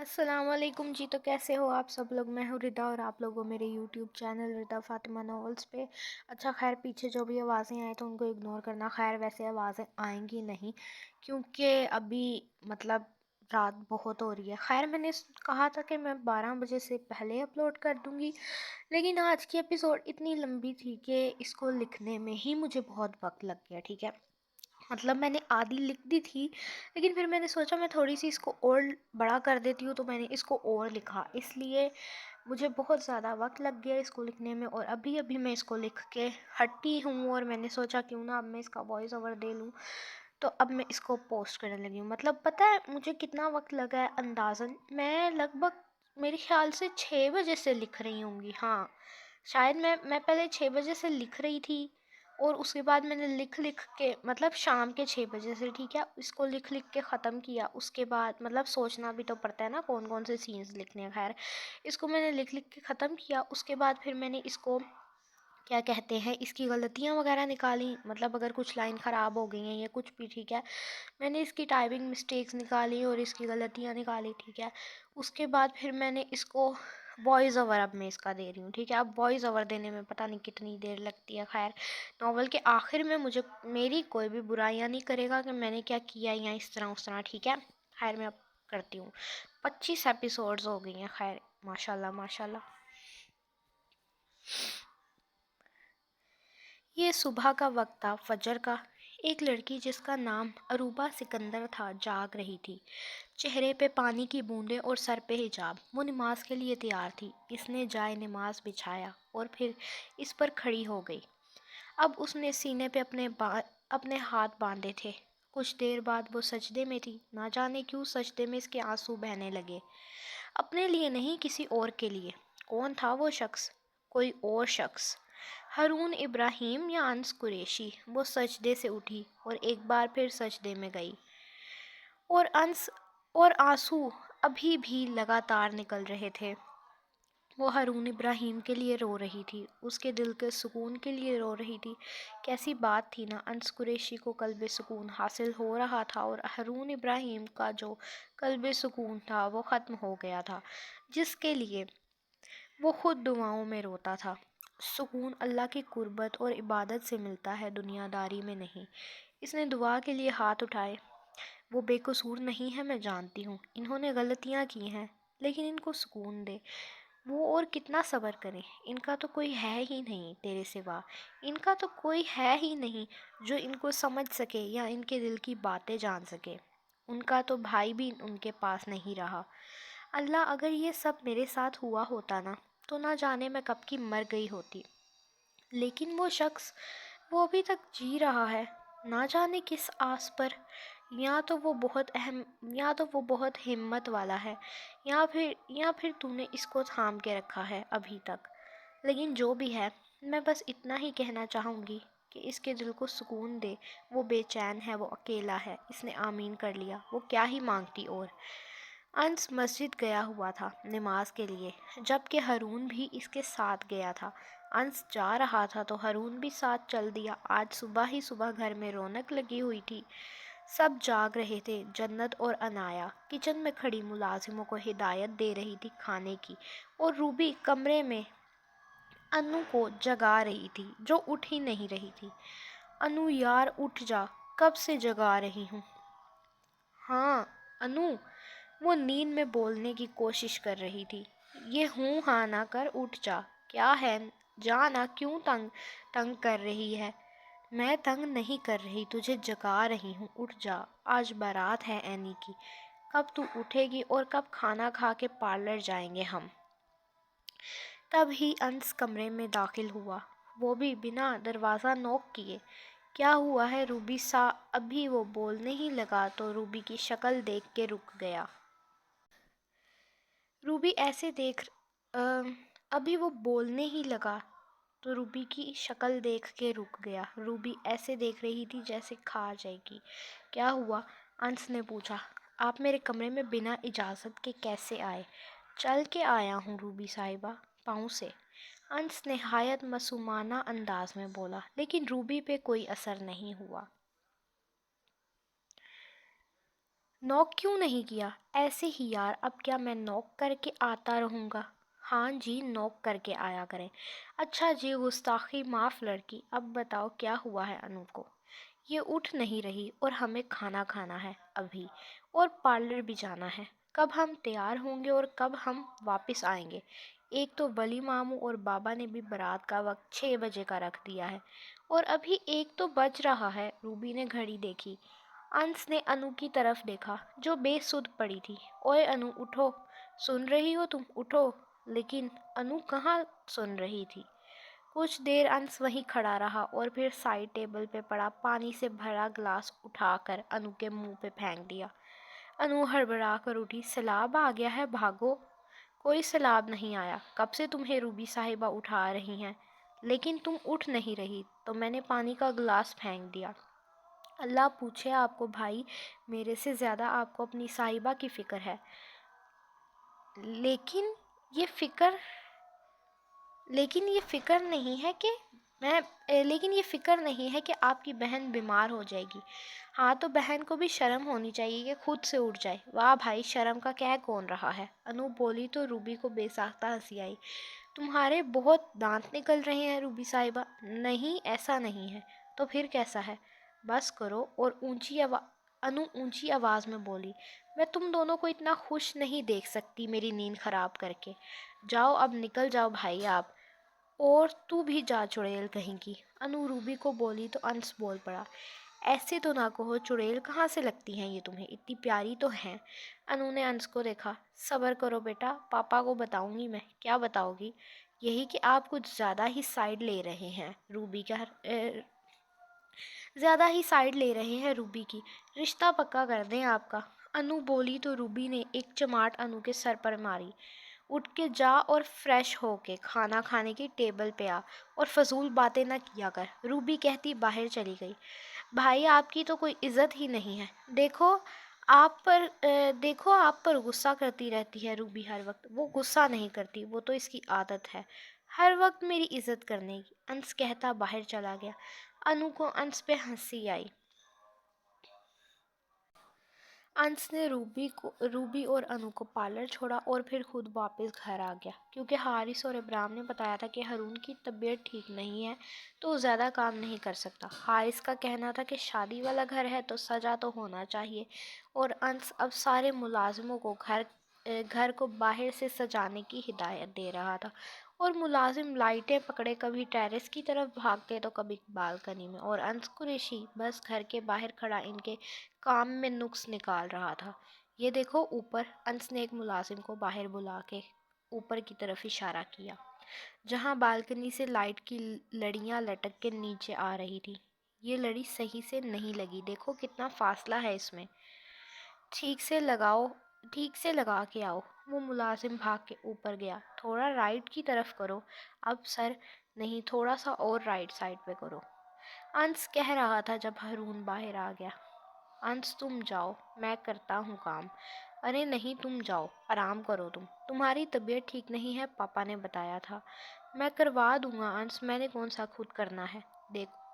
السلام علیکم جی، تو کیسے ہو آپ سب لوگ؟ میں ہوں ردا اور آپ لوگوں میرے یوٹیوب چینل ردا فاطمہ ناولز پہ۔ اچھا خیر، پیچھے جو بھی آوازیں آئیں تو ان کو اگنور کرنا۔ خیر ویسے آوازیں آئیں گی نہیں کیونکہ ابھی مطلب رات بہت ہو رہی ہے۔ خیر میں نے کہا تھا کہ میں 12 بجے سے پہلے اپلوڈ کر دوں گی، لیکن آج کی ایپیسوڈ اتنی لمبی تھی کہ اس کو لکھنے میں ہی مجھے بہت وقت لگ گیا، ٹھیک ہے؟ مطلب میں نے آدھی لکھ دی تھی، لیکن پھر میں نے سوچا میں تھوڑی سی اس کو اور بڑا کر دیتی ہوں، تو میں نے اس کو اور لکھا۔ اس لیے مجھے بہت زیادہ وقت لگ گیا اس کو لکھنے میں، اور ابھی میں اس کو لکھ کے ہٹی ہوں، اور میں نے سوچا کیوں نہ اب میں اس کا وائس اوور دے لوں، تو اب میں اس کو پوسٹ کرنے لگی ہوں۔ مطلب پتہ ہے مجھے کتنا وقت لگا ہے اندازاً؟ میں لگ بھگ میرے خیال سے 6 بجے سے لکھ رہی ہوں گی، ہاں شاید میں پہلے 6 بجے سے لکھ رہی تھی، اور اس کے بعد میں نے لکھ کے مطلب شام کے 6 بجے سے، ٹھیک ہے، اس کو لکھ کے ختم کیا۔ اس کے بعد مطلب سوچنا بھی تو پڑتا ہے نا کون کون سے سینز لکھنے ہیں۔ خیر اس کو میں نے لکھ کے ختم کیا۔ اس کے بعد پھر میں نے اس کو کیا کہتے ہیں، اس کی غلطیاں وغیرہ نکالی، مطلب اگر کچھ لائن خراب ہو گئی ہیں یا کچھ بھی، ٹھیک ہے، میں نے اس کی ٹائپنگ مسٹیکس نکالی اور اس کی غلطیاں نکالی، ٹھیک ہے۔ اس کے بعد پھر میں نے اس کو وائس اوور اب میں اس کا دے رہی ہوں، ٹھیک ہے۔ اب وائس اوور دینے میں پتہ نہیں کتنی دیر لگتی ہے۔ خیر ناول کے آخر میں مجھے میری کوئی بھی برائیاں نہیں کرے گا کہ میں نے کیا کیا یا اس طرح اس طرح، ٹھیک ہے۔ خیر میں اب کرتی ہوں۔ 25 ایپیسوڈز ہو گئی ہیں، خیر ماشاءاللہ ماشاءاللہ۔ یہ صبح کا وقت تھا، فجر کا۔ ایک لڑکی جس کا نام عروبہ سکندر تھا جاگ رہی تھی، چہرے پہ پانی کی بوندیں اور سر پہ حجاب۔ وہ نماز کے لیے تیار تھی۔ اس نے جائے نماز بچھایا اور پھر اس پر کھڑی ہو گئی۔ اب اس نے سینے پہ اپنے ہاتھ باندھے تھے۔ کچھ دیر بعد وہ سجدے میں تھی۔ نہ جانے کیوں سجدے میں اس کے آنسو بہنے لگے، اپنے لیے نہیں کسی اور کے لیے۔ کون تھا وہ شخص؟ کوئی اور شخص، ہارون ابراہیم یا انس قریشی۔ وہ سجدے سے اٹھی اور ایک بار پھر سجدے میں گئی، اور آنسو ابھی بھی لگاتار نکل رہے تھے۔ وہ ہارون ابراہیم کے لیے رو رہی تھی، اس کے دل کے سکون کے لیے رو رہی تھی۔ کیسی بات تھی نا، انس قریشی کو قلب سکون حاصل ہو رہا تھا، اور ہارون ابراہیم کا جو قلب سکون تھا وہ ختم ہو گیا تھا، جس کے لیے وہ خود دعاؤں میں روتا تھا۔ سکون اللہ کی قربت اور عبادت سے ملتا ہے، دنیا داری میں نہیں۔ اس نے دعا کے لیے ہاتھ اٹھائے۔ وہ بے قصور نہیں ہے، میں جانتی ہوں، انہوں نے غلطیاں کی ہیں، لیکن ان کو سکون دے۔ وہ اور کتنا صبر کریں، ان کا تو کوئی ہے ہی نہیں تیرے سوا، ان کا تو کوئی ہے ہی نہیں جو ان کو سمجھ سکے یا ان کے دل کی باتیں جان سکے۔ ان کا تو بھائی بھی ان کے پاس نہیں رہا۔ اللہ اگر یہ سب میرے ساتھ ہوا ہوتا نا، تو نہ جانے میں کب کی مر گئی ہوتی۔ لیکن وہ شخص، وہ ابھی تک جی رہا ہے، نہ جانے کس آس پر۔ یا تو وہ بہت ہمت والا ہے، یا پھر تو نے اس کو تھام کے رکھا ہے ابھی تک۔ لیکن جو بھی ہے، میں بس اتنا ہی کہنا چاہوں گی کہ اس کے دل کو سکون دے۔ وہ بے چین ہے، وہ اکیلا ہے۔ اس نے آمین کر لیا، وہ کیا ہی مانگتی اور۔ انس مسجد گیا ہوا تھا نماز کے لیے، جبکہ ہارون بھی اس کے ساتھ گیا تھا۔ انس جا رہا تھا تو ہارون بھی ساتھ چل دیا۔ آج صبح گھر میں رونق لگی ہوئی تھی، سب جاگ رہے تھے۔ جنت اور عنایا کچن میں کھڑی ملازموں کو ہدایت دے رہی تھی کھانے کی، اور روبی کمرے میں انو کو جگا رہی تھی جو اٹھ ہی نہیں رہی تھی۔ انو یار اٹھ جا، کب سے جگا رہی ہوں۔ ہاں انو، وہ نیند میں بولنے کی کوشش کر رہی تھی۔ یہ ہوں ہاں نہ کر، اٹھ جا۔ کیا ہے جانا، کیوں تنگ کر رہی ہے؟ میں تنگ نہیں کر رہی، تجھے جگا رہی ہوں، اٹھ جا۔ آج بارات ہے اینی کی، کب تو اٹھے گی اور کب کھانا کھا کے پارلر جائیں گے ہم۔ تب ہی انس کمرے میں داخل ہوا، وہ بھی بنا دروازہ نوک کیے۔ کیا ہوا ہے روبی سا؟ ابھی وہ بولنے ہی لگا تو روبی کی شکل دیکھ کے رک گیا۔ ابھی وہ بولنے ہی لگا تو روبی کی شکل دیکھ کے رک گیا۔ روبی ایسے دیکھ رہی تھی جیسے کھا جائے گی۔ کیا ہوا؟ انس نے پوچھا۔ آپ میرے کمرے میں بنا اجازت کے کیسے آئے؟ چل کے آیا ہوں روبی صاحبہ، پاؤں سے، انس نہایت معصومانہ انداز میں بولا، لیکن روبی پہ کوئی اثر نہیں ہوا۔ نوک کیوں نہیں کیا؟ ایسے ہی یار، اب کیا میں نوک کر کے آتا رہوں گا؟ ہاں جی، نوک کر کے آیا کریں۔ اچھا جی، گستاخی معاف لڑکی، اب بتاؤ کیا ہوا ہے انو کو؟ یہ اٹھ نہیں رہی اور ہمیں کھانا کھانا ہے ابھی، اور پارلر بھی جانا ہے۔ کب ہم تیار ہوں گے اور کب ہم واپس آئیں گے؟ ایک تو ولی ماموں اور بابا نے بھی بارات کا وقت 6 بجے کا رکھ دیا ہے، اور ابھی 1 تو بج رہا ہے۔ روبی نے گھڑی دیکھی۔ انس نے انو کی طرف دیکھا جو بے سدھ پڑی تھی۔ اوئے انو، اٹھو، سن رہی ہو تم؟ اٹھو۔ لیکن انو کہاں سن رہی تھی۔ کچھ دیر انس وہیں کھڑا رہا اور پھر سائڈ ٹیبل پہ پڑا پانی سے بھرا گلاس اٹھا کر انو کے منہ پہ پھینک دیا۔ انو ہڑبڑا کر اٹھی۔ سیلاب آ گیا ہے، بھاگو۔ کوئی سیلاب نہیں آیا، کب سے تمہیں روبی صاحبہ اٹھا رہی ہیں، لیکن تم اٹھ نہیں رہی تو میں نے پانی کا گلاس پھینک دیا۔ اللہ پوچھے آپ کو بھائی، میرے سے زیادہ آپ کو اپنی صاحبہ کی فکر ہے۔ لیکن یہ فکر لیکن یہ فکر نہیں ہے کہ میں لیکن یہ فکر نہیں ہے کہ آپ کی بہن بیمار ہو جائے گی۔ ہاں تو بہن کو بھی شرم ہونی چاہیے کہ خود سے اٹھ جائے۔ واہ بھائی، شرم کا کہہ کون رہا ہے؟ انو بولی تو روبی کو بے ساختہ ہنسی آئی۔ تمہارے بہت دانت نکل رہے ہیں روبی صاحبہ۔ نہیں، ایسا نہیں ہے تو پھر کیسا ہے؟ بس کرو۔ اور انو اونچی آواز میں بولی، میں تم دونوں کو اتنا خوش نہیں دیکھ سکتی میری نیند خراب کر کے۔ جاؤ اب، نکل جاؤ بھائی آپ۔ اور تو بھی جا چڑیل کہیں کی۔ انو روبی کو بولی تو انس بول پڑا، ایسے تو نہ کہو، چڑیل کہاں سے لگتی ہیں یہ تمہیں؟ اتنی پیاری تو ہیں۔ انو نے انس کو دیکھا۔ صبر کرو بیٹا، پاپا کو بتاؤں گی میں۔ کیا بتاؤ گی؟ یہی کہ آپ کچھ زیادہ ہی سائیڈ لے رہے ہیں روبی کی۔ رشتہ پکا کر دیں آپ کا۔ انو بولی تو روبی نے ایک چماٹ انو کے سر پر ماری۔ اٹھ کے جا اور فریش ہو کے کھانا کھانے کی ٹیبل پہ آ، اور فضول باتیں نہ کیا کر، روبی کہتی باہر چلی گئی۔ بھائی، آپ کی تو کوئی عزت ہی نہیں ہے۔ دیکھو آپ پر غصہ کرتی رہتی ہے روبی ہر وقت۔ وہ غصہ نہیں کرتی، وہ تو اس کی عادت ہے ہر وقت میری عزت کرنے کی، انس کہتا باہر چلا گیا۔ انو کو انس پہ ہنسی آئی۔ انس نے روبی اور انو کو پارلر چھوڑا اور پھر خود واپس گھر آ گیا، کیونکہ حارث اور ابرام نے بتایا تھا کہ ہارون کی طبیعت ٹھیک نہیں ہے تو وہ زیادہ کام نہیں کر سکتا۔ حارث کا کہنا تھا کہ شادی والا گھر ہے تو سجا تو ہونا چاہیے، اور انس اب سارے ملازموں کو گھر کو باہر سے سجانے کی ہدایت دے رہا تھا، اور ملازم لائٹیں پکڑے کبھی ٹیرس کی طرف بھاگتے تو کبھی بالکنی میں، اور انس قریشی بس گھر کے باہر کھڑا ان کے کام میں نقص نکال رہا تھا۔ یہ دیکھو اوپر، انس نے ایک ملازم کو باہر بلا کے اوپر کی طرف اشارہ کیا، جہاں بالکنی سے لائٹ کی لڑیاں لٹک کے نیچے آ رہی تھی۔ یہ لڑی صحیح سے نہیں لگی، دیکھو کتنا فاصلہ ہے اس میں، ٹھیک سے لگا کے آؤ۔ وہ ملازم بھاگ کے اوپر گیا۔ تھوڑا رائٹ کی طرف کرو، اب سر نہیں، تھوڑا سا اور رائٹ سائڈ پہ کرو، انس کہہ رہا تھا جب ہارون باہر آ گیا۔ انس تم جاؤ، میں کرتا ہوں کام۔ ارے نہیں، تم جاؤ، آرام کرو، تمہاری طبیعت ٹھیک نہیں ہے، پاپا نے بتایا تھا۔ میں کروا دوں گا انس، میں نے کون سا خود کرنا ہے۔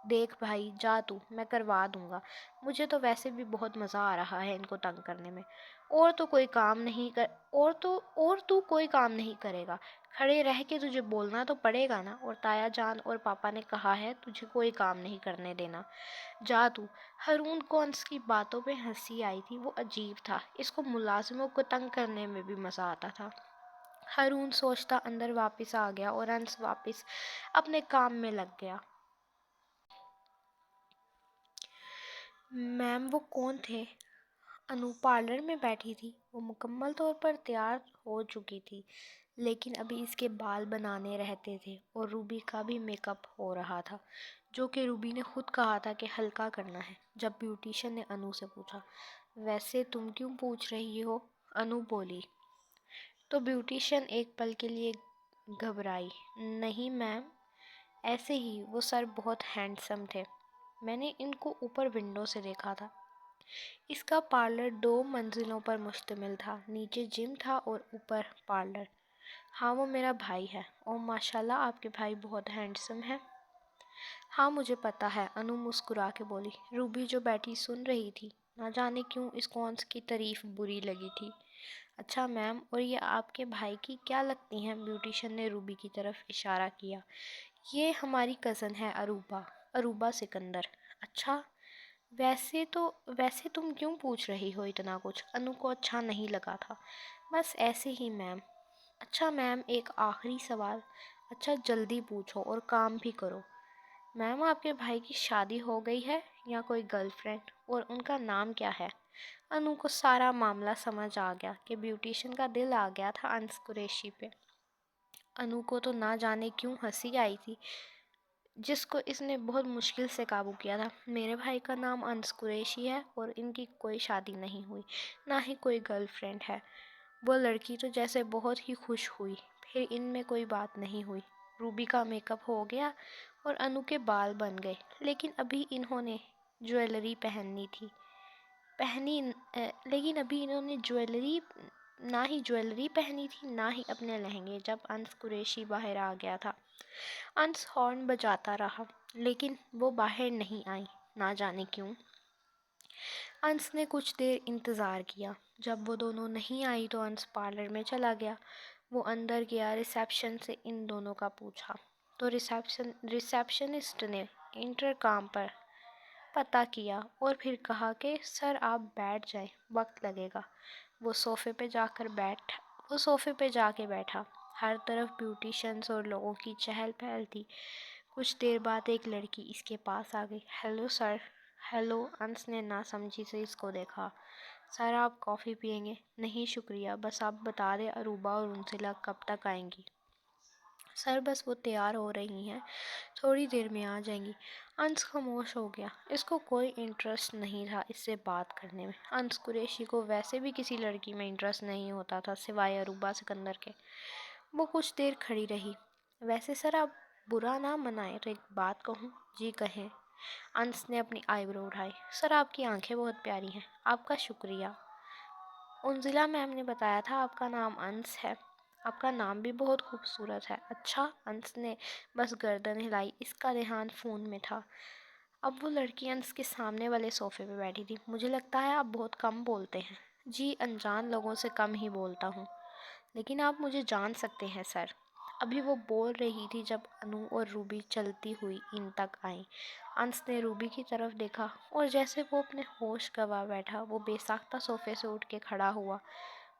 دیکھ بھائی، جا تو، میں کروا دوں گا، مجھے تو ویسے بھی بہت مزہ آ رہا ہے ان کو تنگ کرنے میں۔ اور تو کوئی کام نہیں کرے گا، کھڑے رہ کے تجھے بولنا تو پڑے گا نا، اور تایا جان اور پاپا نے کہا ہے تجھے کوئی کام نہیں کرنے دینا، جا تو۔ ہارون کو انس کی باتوں پہ ہنسی آئی تھی، وہ عجیب تھا، اس کو ملازموں کو تنگ کرنے میں بھی مزہ آتا تھا۔ ہارون سوچتا اندر واپس آ گیا اور انس واپس اپنے کام میں لگ گیا۔ میم، وہ کون تھے؟ انو پارلر میں بیٹھی تھی۔ وہ مکمل طور پر تیار ہو چکی تھی، لیکن ابھی اس کے بال بنانے رہتے تھے اور روبی کا بھی میک اپ ہو رہا تھا، جو کہ روبی نے خود کہا تھا کہ ہلکا کرنا ہے۔ جب بیوٹیشن نے انو سے پوچھا، ویسے تم کیوں پوچھ رہی ہو؟ انو بولی تو بیوٹیشن ایک پل کے لیے گھبرائی۔ نہیں میم، ایسے ہی، وہ سر بہت ہینڈسم تھے، میں نے ان کو اوپر ونڈو سے دیکھا تھا۔ اس کا پارلر 2 منزلوں پر مشتمل تھا، نیچے جم تھا اور اوپر پارلر۔ ہاں، وہ میرا بھائی ہے۔ اوہ ماشاءاللہ، آپ کے بھائی بہت ہینڈسم ہے۔ ہاں مجھے پتا ہے، انو مسکرا کے بولی۔ روبی جو بیٹھی سن رہی تھی، نہ جانے کیوں اس کو انس کی تعریف بری لگی تھی۔ اچھا میم، اور یہ آپ کے بھائی کی کیا لگتی ہیں؟ بیوٹیشن نے روبی کی طرف اشارہ کیا۔ یہ ہماری کزن ہے عروبہ سکندر۔ اچھا، ویسے تم کیوں پوچھ رہی ہو اتنا کچھ؟ انو کو اچھا نہیں لگا تھا۔ بس ایسے ہی میم۔ اچھا میم، ایک آخری سوال۔ اچھا جلدی پوچھو اور کام بھی کرو۔ میم، آپ کے بھائی کی شادی ہو گئی ہے یا کوئی گرل فرینڈ؟ اور ان کا نام کیا ہے؟ انو کو سارا معاملہ سمجھ آ گیا کہ بیوٹیشن کا دل آ گیا تھا انس قریشی پہ۔ انو کو تو نہ جانے کیوں ہنسی آئی تھی، جس کو اس نے بہت مشکل سے قابو کیا تھا۔ میرے بھائی کا نام انس قریشی ہے اور ان کی کوئی شادی نہیں ہوئی، نہ ہی کوئی گرل فرینڈ ہے۔ وہ لڑکی تو جیسے بہت ہی خوش ہوئی، پھر ان میں کوئی بات نہیں ہوئی۔ روبی کا میک اپ ہو گیا اور انو کے بال بن گئے، لیکن ابھی انہوں نے جویلری نہ ہی جویلری پہنی تھی نہ ہی اپنے لہنگے، جب انس قریشی باہر آ گیا تھا۔ انس ہارن بجاتا رہا لیکن وہ باہر نہیں آئی، نہ جانے کیوں۔ انس نے کچھ دیر انتظار کیا۔ جب وہ دونوں نہیں آئی تو انس پارلر میں چلا گیا۔ وہ اندر گیا، ریسیپشن سے ان دونوں کا پوچھا تو ریسیپشنسٹ نے انٹرکام پر پتہ کیا اور پھر کہا کہ سر آپ بیٹھ جائیں، وقت لگے گا۔ وہ صوفے پہ جا کے بیٹھا۔ ہر طرف بیوٹیشنز اور لوگوں کی چہل پہل تھی۔ کچھ دیر بعد ایک لڑکی اس کے پاس آ گئی۔ Hello sir. ہیلو۔ انس نے ناسمجھی سے اس کو دیکھا۔ سر آپ کافی پئیں گے؟ نہیں شکریہ، بس آپ بتا دیں عروبہ اور انزلہ کب تک آئیں گی؟ سر بس وہ تیار ہو رہی ہیں، تھوڑی دیر میں آ جائیں گی۔ انس خاموش ہو گیا۔ اس کو کوئی انٹرسٹ نہیں تھا اس سے بات کرنے میں۔ انس قریشی کو ویسے بھی کسی لڑکی میں انٹرسٹ نہیں ہوتا تھا سوائے عروبہ سکندر کے۔ وہ کچھ دیر کھڑی رہی۔ ویسے سر آپ برا نہ منائیں تو ایک بات کہوں؟ جی کہیں۔ انس نے اپنی آئی برو اٹھائی۔ سر آپ کی آنکھیں بہت پیاری ہیں۔ آپ کا شکریہ۔ انزلہ میم نے بتایا تھا آپ کا نام انس ہے۔ آپ کا نام بھی بہت خوبصورت ہے۔ اچھا۔ انس نے بس گردن ہلائی، اس کا دھیان فون میں تھا۔ اب وہ لڑکی انس کے سامنے والے صوفے پہ بیٹھی تھی۔ مجھے لگتا ہے آپ بہت کم بولتے ہیں۔ جی انجان لوگوں سے کم ہی بولتا ہوں، لیکن آپ مجھے جان سکتے ہیں سر۔ ابھی وہ بول رہی تھی جب انو اور روبی چلتی ہوئی ان تک آئیں۔ انس نے روبی کی طرف دیکھا اور جیسے وہ اپنے ہوش گنوا بیٹھا، وہ بے ساختہ صوفے سے اٹھ کے کھڑا ہوا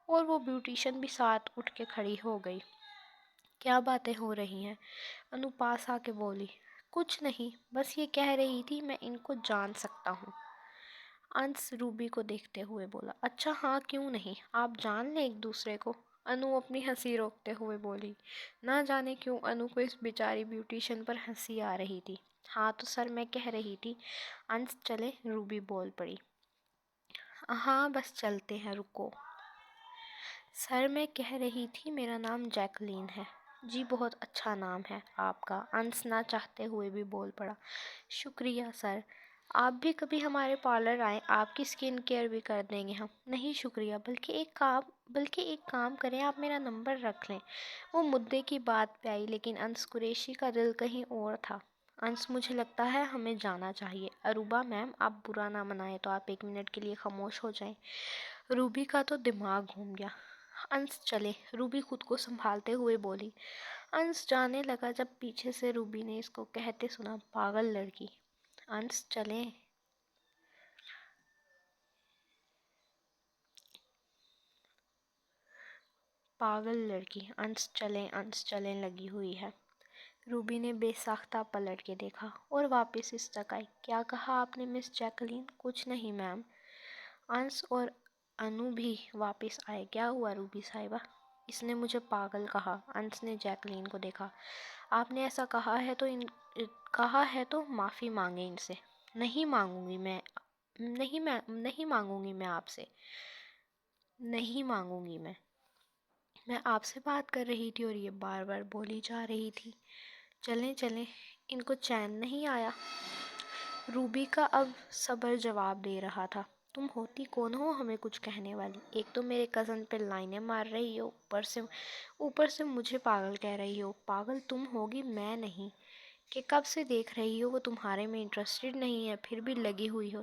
اور وہ بیوٹیشن بھی ساتھ اٹھ کے کھڑی ہو گئی۔ کیا باتیں ہو رہی ہیں؟ انو پاس آ کے بولی۔ کچھ نہیں، بس یہ کہہ رہی تھی میں ان کو جان سکتا ہوں۔ انس روبی کو دیکھتے ہوئے بولا۔ اچھا ہاں، کیوں نہیں، آپ جان لیں ایک دوسرے کو۔ انو اپنی ہنسی روکتے ہوئے بولی۔ نہ جانے کیوں انو کو اس بیچاری بیوٹیشن پر ہنسی آ رہی تھی۔ ہاں تو سر میں کہہ رہی تھی انس چلے، روبی بول پڑی۔ ہاں بس چلتے ہیں، رکو۔ سر میں کہہ رہی تھی میرا نام جیکلین ہے۔ جی بہت اچھا نام ہے آپ کا، انس نہ چاہتے ہوئے بھی بول پڑا۔ شکریہ سر، آپ بھی کبھی ہمارے پارلر آئیں، آپ کی سکن کیئر بھی کر دیں گے ہم۔ نہیں شکریہ، بلکہ ایک کام کریں، آپ میرا نمبر رکھ لیں۔ وہ مدعے کی بات پہ آئی لیکن انس قریشی کا دل کہیں اور تھا۔ انس مجھے لگتا ہے ہمیں جانا چاہیے۔ عروبہ میم آپ برا نہ منائیں تو آپ ایک منٹ کے لیے خاموش ہو جائیں۔ روبی کا تو دماغ گھوم گیا۔ انس چلے، روبی خود کو سنبھالتے ہوئے بولی۔ انس جانے لگا جب پیچھے سے روبی نے اس کو کہتے سنا، پاگل لڑکی۔ انس چلیں۔ پاگل لڑکی، انس چلیں لگی ہوئی ہے۔ روبی نے بے ساختہ پلٹ کے دیکھا اور واپس اس تک آئی۔ کیا کہا آپ نے مس جیکلین؟ کچھ نہیں میم۔ انس اور انو بھی واپس آئے۔ کیا ہوا روبی صاحبہ؟ اس نے مجھے پاگل کہا۔ انس نے جیکلین کو دیکھا۔ آپ نے ایسا کہا ہے تو معافی مانگیں ان سے۔ نہیں مانگوں گی میں آپ سے۔ نہیں مانگوں گی میں آپ سے بات کر رہی تھی اور یہ بار بار بولی جا رہی تھی۔ چلیں، ان کو چین نہیں آیا۔ روبی کا اب صبر جواب دے رہا تھا۔ تم ہوتی کون ہو ہمیں کچھ کہنے والی؟ ایک تو میرے کزن پہ لائنیں مار رہی ہو، اوپر سے مجھے پاگل کہہ رہی ہو۔ پاگل تم ہوگی، میں نہیں، کہ کب سے دیکھ رہی ہو وہ تمہارے میں انٹرسٹڈ نہیں ہے، پھر بھی لگی ہوئی ہو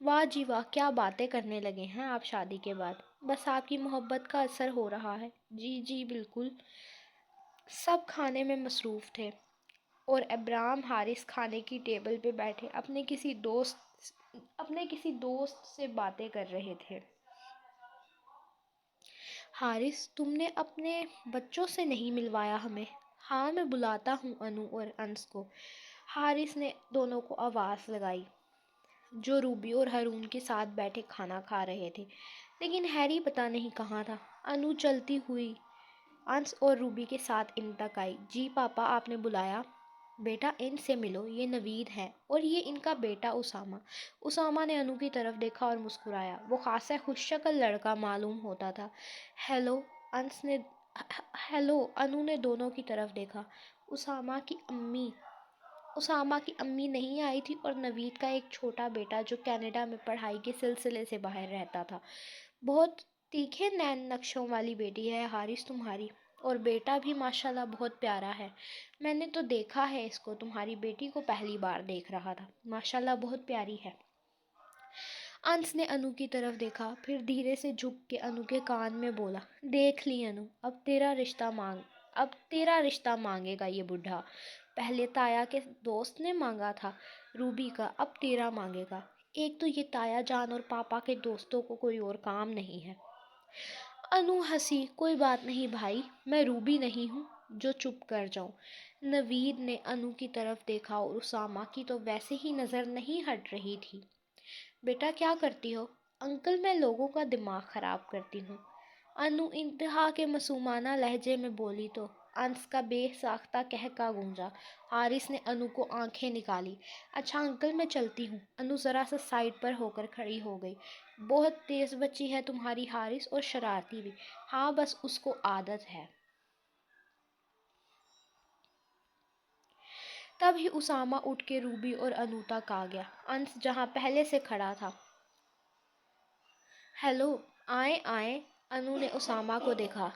واہ جی واہ، کیا باتیں کرنے لگے ہیں آپ شادی کے بعد! بس آپ کی محبت کا اثر ہو رہا ہے۔ جی جی بالکل۔ سب کھانے میں مصروف تھے اور ابرام حارث کھانے کی ٹیبل پہ بیٹھے اپنے کسی دوست سے باتیں کر رہے تھے۔ حارث، تم نے اپنے بچوں سے نہیں ملوایا ہمیں؟ ہاں، میں بلاتا ہوں انو اور انس کو۔ حارث نے دونوں کو آواز لگائی جو روبی اور ہارون کے ساتھ بیٹھے کھانا کھا رہے تھے، لیکن ہیری پتہ نہیں کہاں تھا۔ انو چلتی ہوئی انس اور روبی کے ساتھ ان تک آئی۔ جی پاپا، آپ نے بلایا؟ بیٹا، ان سے ملو، یہ نوید ہے اور یہ ان کا بیٹا اسامہ۔ اسامہ نے انو کی طرف دیکھا اور مسکرایا۔ وہ خاصا خوش شکل لڑکا معلوم ہوتا تھا۔ ہیلو، ہیلو، انو نے دونوں کی طرف دیکھا۔ اسامہ کی امی نہیں آئی تھی اور نوید کا ایک چھوٹا بیٹا جو کینیڈا میں پڑھائی کے سلسلے سے باہر رہتا تھا۔ بہت تیکھے نین نقشوں والی بیٹی ہے حارث تمہاری، اور بیٹا بھی ماشاءاللہ بہت پیارا ہے۔ میں نے تو دیکھا ہے اس کو، تمہاری بیٹی کو پہلی بار دیکھ رہا تھا۔ ماشاءاللہ بہت پیاری ہے۔ انس نے انو کی طرف دیکھا، پھر دھیرے سے جھک کے انو کے کان میں بولا، دیکھ لی انو، اب تیرا رشتہ مانگے گا یہ بڈھا۔ پہلے تایا کے دوست نے مانگا تھا روبی کا، اب تیرا مانگے گا۔ ایک تو یہ تایا جان اور پاپا کے دوستوں کو کوئی اور کام نہیں ہے۔ انو ہنسی، کوئی بات نہیں بھائی، میں روبی نہیں ہوں جو چپ کر جاؤں۔ نوید نے انو کی طرف دیکھا اور اسامہ کی تو ویسے ہی نظر نہیں ہٹ رہی تھی۔ بیٹا کیا کرتی ہو؟ انکل، میں لوگوں کا دماغ خراب کرتی ہوں۔ انو انتہا کے معصومانہ لہجے میں بولی تو انس کا بے ساختہ قہقہ گونجا۔ حارث نے انو کو آنکھیں نکالی۔ اچھا انکل، میں چلتی ہوں۔ انو ذرا سا سائڈ پر ہو کر کھڑی ہو گئی۔ بہت تیز بچی ہے تمہاری حارث، اور شرارتی بھی۔ ہاں، بس اس کو عادت ہے۔ تب ہی اسامہ اٹھ کے روبی اور انو تک آ گیا۔ انس جہاں پہلے سے کھڑا تھا۔ ہیلو، آئیں آئیں۔ انو نے اسامہ کو دیکھا۔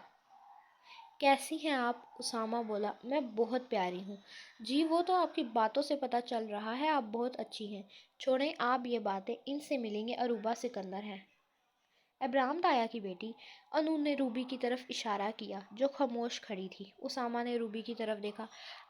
کیسی ہیں آپ؟ اسامہ بولا، میں بہت پیاری ہوں۔ جی وہ تو آپ کی باتوں سے پتہ چل رہا ہے، آپ بہت اچھی ہیں۔ چھوڑیں آپ یہ باتیں، ان سے ملیں گے عروبہ سکندر ہیں، ابراہم تایا کی بیٹی۔ انو نے روبی کی طرف اشارہ کیا جو خاموش کھڑی تھی۔ اسامہ نے روبی کی طرف دیکھا۔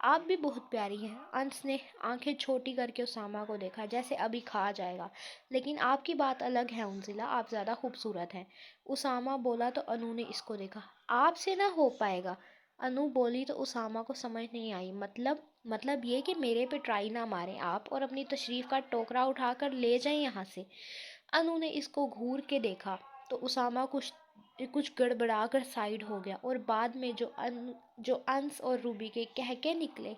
آپ بھی بہت پیاری ہیں۔ انس نے آنکھیں چھوٹی کر کے اسامہ کو دیکھا جیسے ابھی کھا جائے گا۔ لیکن آپ کی بات الگ ہے انزلہ، آپ زیادہ خوبصورت ہیں۔ اسامہ بولا تو انو نے اس کو دیکھا۔ آپ سے نہ ہو پائے گا۔ انو بولی تو اسامہ کو سمجھ نہیں آئی۔ مطلب یہ کہ میرے پہ ٹرائی نہ ماریں آپ اور اپنی تشریف کا ٹوکرا اٹھا کر لے جائیں یہاں سے۔ انو نے اس کو گھور کے دیکھا تو اسامہ کچھ گڑبڑا کر سائیڈ ہو گیا، اور بعد میں جو انس اور روبی کے کہکے نکلے،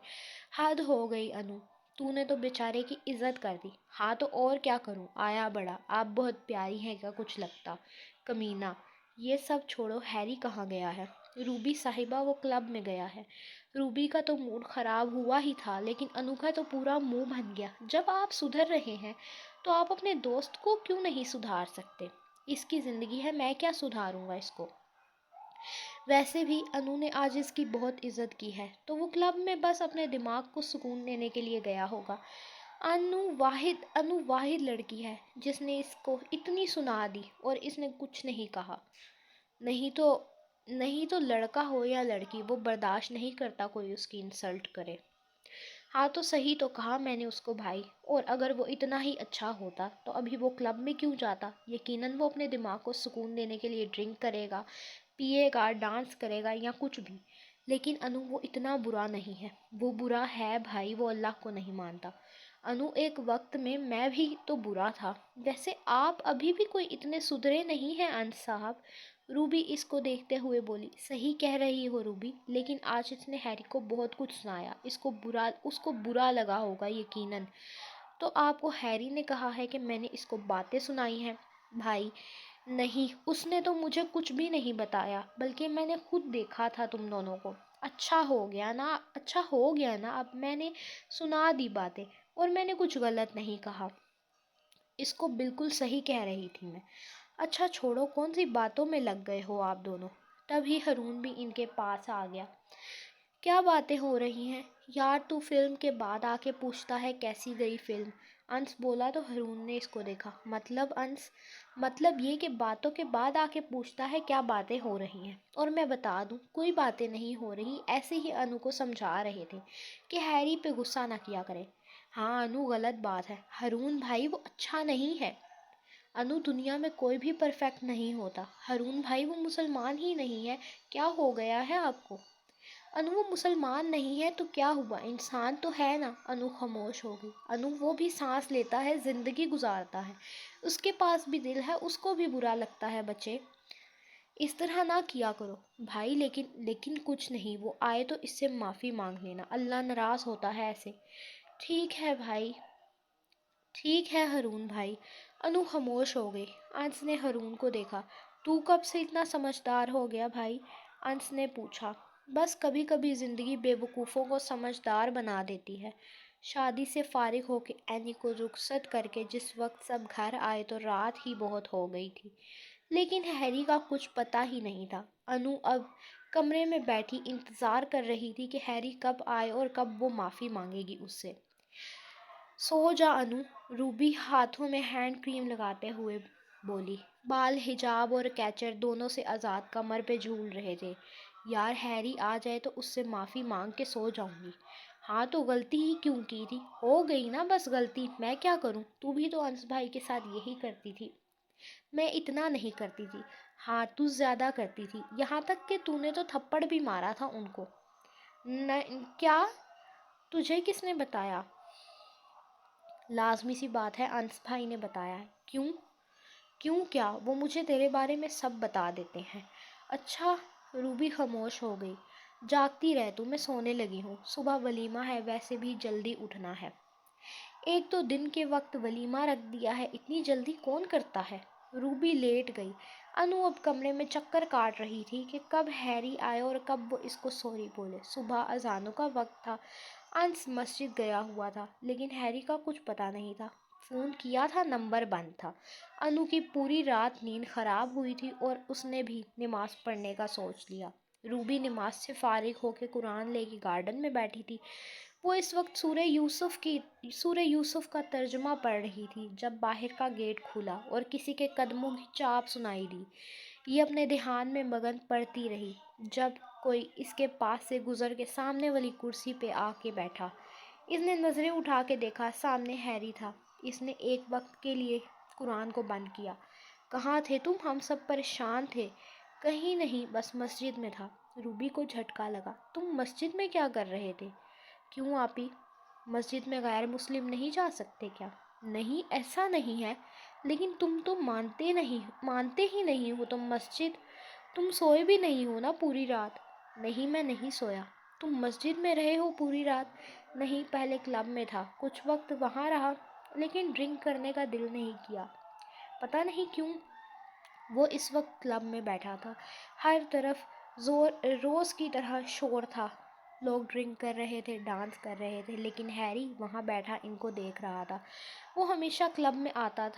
حد ہو گئی انو، تو نے تو بیچارے کی عزت کر دی۔ ہاں تو اور کیا کروں، آیا بڑا، آپ بہت پیاری ہیں کیا کچھ لگتا؟ کمینہ، یہ سب چھوڑو، ہیری کہاں گیا ہے؟ روبی صاحبہ، وہ کلب میں گیا ہے۔ روبی کا تو موڈ خراب ہوا ہی تھا، لیکن انو کا تو پورا منہ بن گیا۔ جب آپ سدھر رہے ہیں تو آپ اپنے دوست کو کیوں نہیں سدھار سکتے؟ اس کی زندگی ہے، میں کیا سدھاروں گا اس کو؟ ویسے بھی انو نے آج اس کی بہت عزت کی ہے، تو وہ کلب میں بس اپنے دماغ کو سکون دینے کے لیے گیا ہوگا۔ انو واحد لڑکی ہے جس نے اس کو اتنی سنا دی اور اس نے کچھ نہیں کہا۔ نہیں تو لڑکا ہو یا لڑکی، وہ برداشت نہیں کرتا کوئی اس کی انسلٹ کرے۔ ہاں تو صحیح تو کہا میں نے اس کو بھائی، اور اگر وہ اتنا ہی اچھا ہوتا تو ابھی وہ کلب میں کیوں جاتا؟ یقیناً وہ اپنے دماغ کو سکون دینے کے لیے ڈرنک کرے گا، پیے گا، ڈانس کرے گا یا کچھ بھی۔ لیکن انو وہ اتنا برا نہیں ہے۔ وہ برا ہے بھائی، وہ اللہ کو نہیں مانتا۔ انو ایک وقت میں بھی تو برا تھا۔ ویسے آپ ابھی بھی کوئی اتنے سدھرے نہیں ہیں انس صاحب۔ روبی اس کو دیکھتے ہوئے بولی، صحیح کہہ رہی ہو روبی، لیکن آج اس نے ہیری کو بہت کچھ سنایا، اس کو برا لگا ہوگا یقیناً۔ تو آپ کو ہیری نے کہا ہے کہ میں نے اس کو باتیں سنائی ہیں؟ بھائی نہیں، اس نے تو مجھے کچھ بھی نہیں بتایا، بلکہ میں نے خود دیکھا تھا تم دونوں کو۔ اچھا ہو گیا نا، اب میں نے سنا دی باتیں، اور میں نے کچھ غلط نہیں کہا، اس کو بالکل صحیح کہہ رہی تھی میں۔ اچھا چھوڑو، کون سی باتوں میں لگ گئے ہو آپ دونوں؟ تبھی ہارون بھی ان کے پاس آ گیا۔ کیا باتیں ہو رہی ہیں یار؟ تو فلم کے بعد آ کے پوچھتا ہے کیسی گئی فلم؟ انس بولا تو ہارون نے اس کو دیکھا۔ مطلب انس، مطلب یہ کہ باتوں کے بعد آ کے پوچھتا ہے کیا باتیں ہو رہی ہیں، اور میں بتا دوں کوئی باتیں نہیں ہو رہی، ایسے ہی انو کو سمجھا رہے تھے کہ ہیری پہ غصہ نہ کیا کرے۔ ہاں انو، غلط بات ہے ہارون بھائی، وہ اچھا نہیں ہے۔ انو، دنیا میں کوئی بھی پرفیکٹ نہیں ہوتا۔ ہارون بھائی وہ مسلمان ہی نہیں ہے، کیا ہو گیا ہے آپ کو؟ انو، وہ مسلمان نہیں ہے تو کیا ہوا، انسان تو ہے نا۔ انو خاموش ہو گئی۔ انو، وہ بھی سانس لیتا ہے، زندگی گزارتا ہے، اس کے پاس بھی دل ہے، اس کو بھی برا لگتا ہے۔ بچے اس طرح نہ کیا کرو بھائی۔ لیکن کچھ نہیں، وہ آئے تو اس سے معافی مانگ لینا، اللہ ناراض ہوتا ہے ایسے۔ ٹھیک ہے بھائی، ٹھیک ہے ہارون بھائی۔ انو خاموش ہو گئی۔ انس نے ہارون کو دیکھا۔ تو کب سے اتنا سمجھدار ہو گیا بھائی؟ انس نے پوچھا۔ بس کبھی کبھی زندگی بے وقوفوں کو سمجھدار بنا دیتی ہے۔ شادی سے فارغ ہو کے اینی کو رخصت کر کے جس وقت سب گھر آئے تو رات ہی بہت ہو گئی تھی، لیکن ہیری کا کچھ پتہ ہی نہیں تھا۔ انو اب کمرے میں بیٹھی انتظار کر رہی تھی کہ ہیری کب آئے اور کب وہ معافی مانگے گی اس سے۔ سو جا انو، روبی ہاتھوں میں ہینڈ کریم لگاتے ہوئے بولی۔ بال حجاب اور کیچر دونوں سے آزاد کمر پہ جھول رہے تھے۔ یار ہیری آ جائے تو اس سے معافی مانگ کے سو جاؤں گی۔ ہاں تو غلطی ہی کیوں کی تھی، ہو گئی نا بس غلطی، میں کیا کروں، تو بھی تو انس بھائی کے ساتھ یہی کرتی تھی۔ میں اتنا نہیں کرتی تھی۔ ہاں تو زیادہ کرتی تھی، یہاں تک کہ تو نے تو تھپڑ بھی مارا تھا ان کو۔ کیا؟ تجھے کس نے بتایا؟ لازمی سی بات ہے، انس بھائی نے بتایا ہے۔ کیوں؟ کیوں کیا؟ وہ مجھے تیرے بارے میں سب بتا دیتے ہیں۔ اچھا۔ روبی خاموش ہو گئی۔ جاگتی رہ تو، میں سونے لگی ہوں، صبح ولیمہ ہے، ویسے بھی جلدی اٹھنا ہے۔ ایک تو دن کے وقت ولیمہ رکھ دیا ہے، اتنی جلدی کون کرتا ہے؟ روبی لیٹ گئی۔ انو اب کمرے میں چکر کاٹ رہی تھی کہ کب ہیری آئے اور کب وہ اس کو سوری بولے۔ صبح اذانوں کا وقت تھا۔ انس مسجد گیا ہوا تھا، لیکن ہیری کا کچھ پتہ نہیں تھا۔ فون کیا تھا، نمبر بند تھا۔ انو کی پوری رات نیند خراب ہوئی تھی اور اس نے بھی نماز پڑھنے کا سوچ لیا۔ روبی نماز سے فارغ ہو کے قرآن لے کے گارڈن میں بیٹھی تھی۔ وہ اس وقت سورہ یوسف کا ترجمہ پڑھ رہی تھی جب باہر کا گیٹ کھلا اور کسی کے قدموں کی چاپ سنائی دی۔ یہ اپنے دھیان میں مگن پڑتی رہی جب کوئی اس کے پاس سے گزر کے سامنے والی کرسی پہ آ کے بیٹھا۔ اس نے نظریں اٹھا کے دیکھا، سامنے ہیری تھا۔ اس نے ایک وقت کے لیے قرآن کو بند کیا۔ کہاں تھے تم؟ ہم سب پریشان تھے۔ کہیں نہیں، بس مسجد میں تھا۔ روبی کو جھٹکا لگا۔ تم مسجد میں کیا کر رہے تھے؟ کیوں آپی، مسجد میں غیر مسلم نہیں جا سکتے کیا؟ نہیں، ایسا نہیں ہے، لیکن تم تو مانتے ہی نہیں ہو۔ تم سوئے بھی نہیں ہو نا پوری رات؟ نہیں، میں نہیں سویا۔ تم مسجد میں رہے ہو پوری رات؟ نہیں، پہلے کلب میں تھا، کچھ وقت وہاں رہا، لیکن ڈرنک کرنے کا دل نہیں کیا، پتہ نہیں کیوں۔ وہ اس وقت کلب میں بیٹھا تھا، ہر طرف روز کی طرح شور تھا، لوگ ڈرنک کر رہے تھے، ڈانس کر رہے تھے، لیکن ہیری وہاں بیٹھا ان کو دیکھ رہا تھا۔ وہ ہمیشہ کلب میں آتا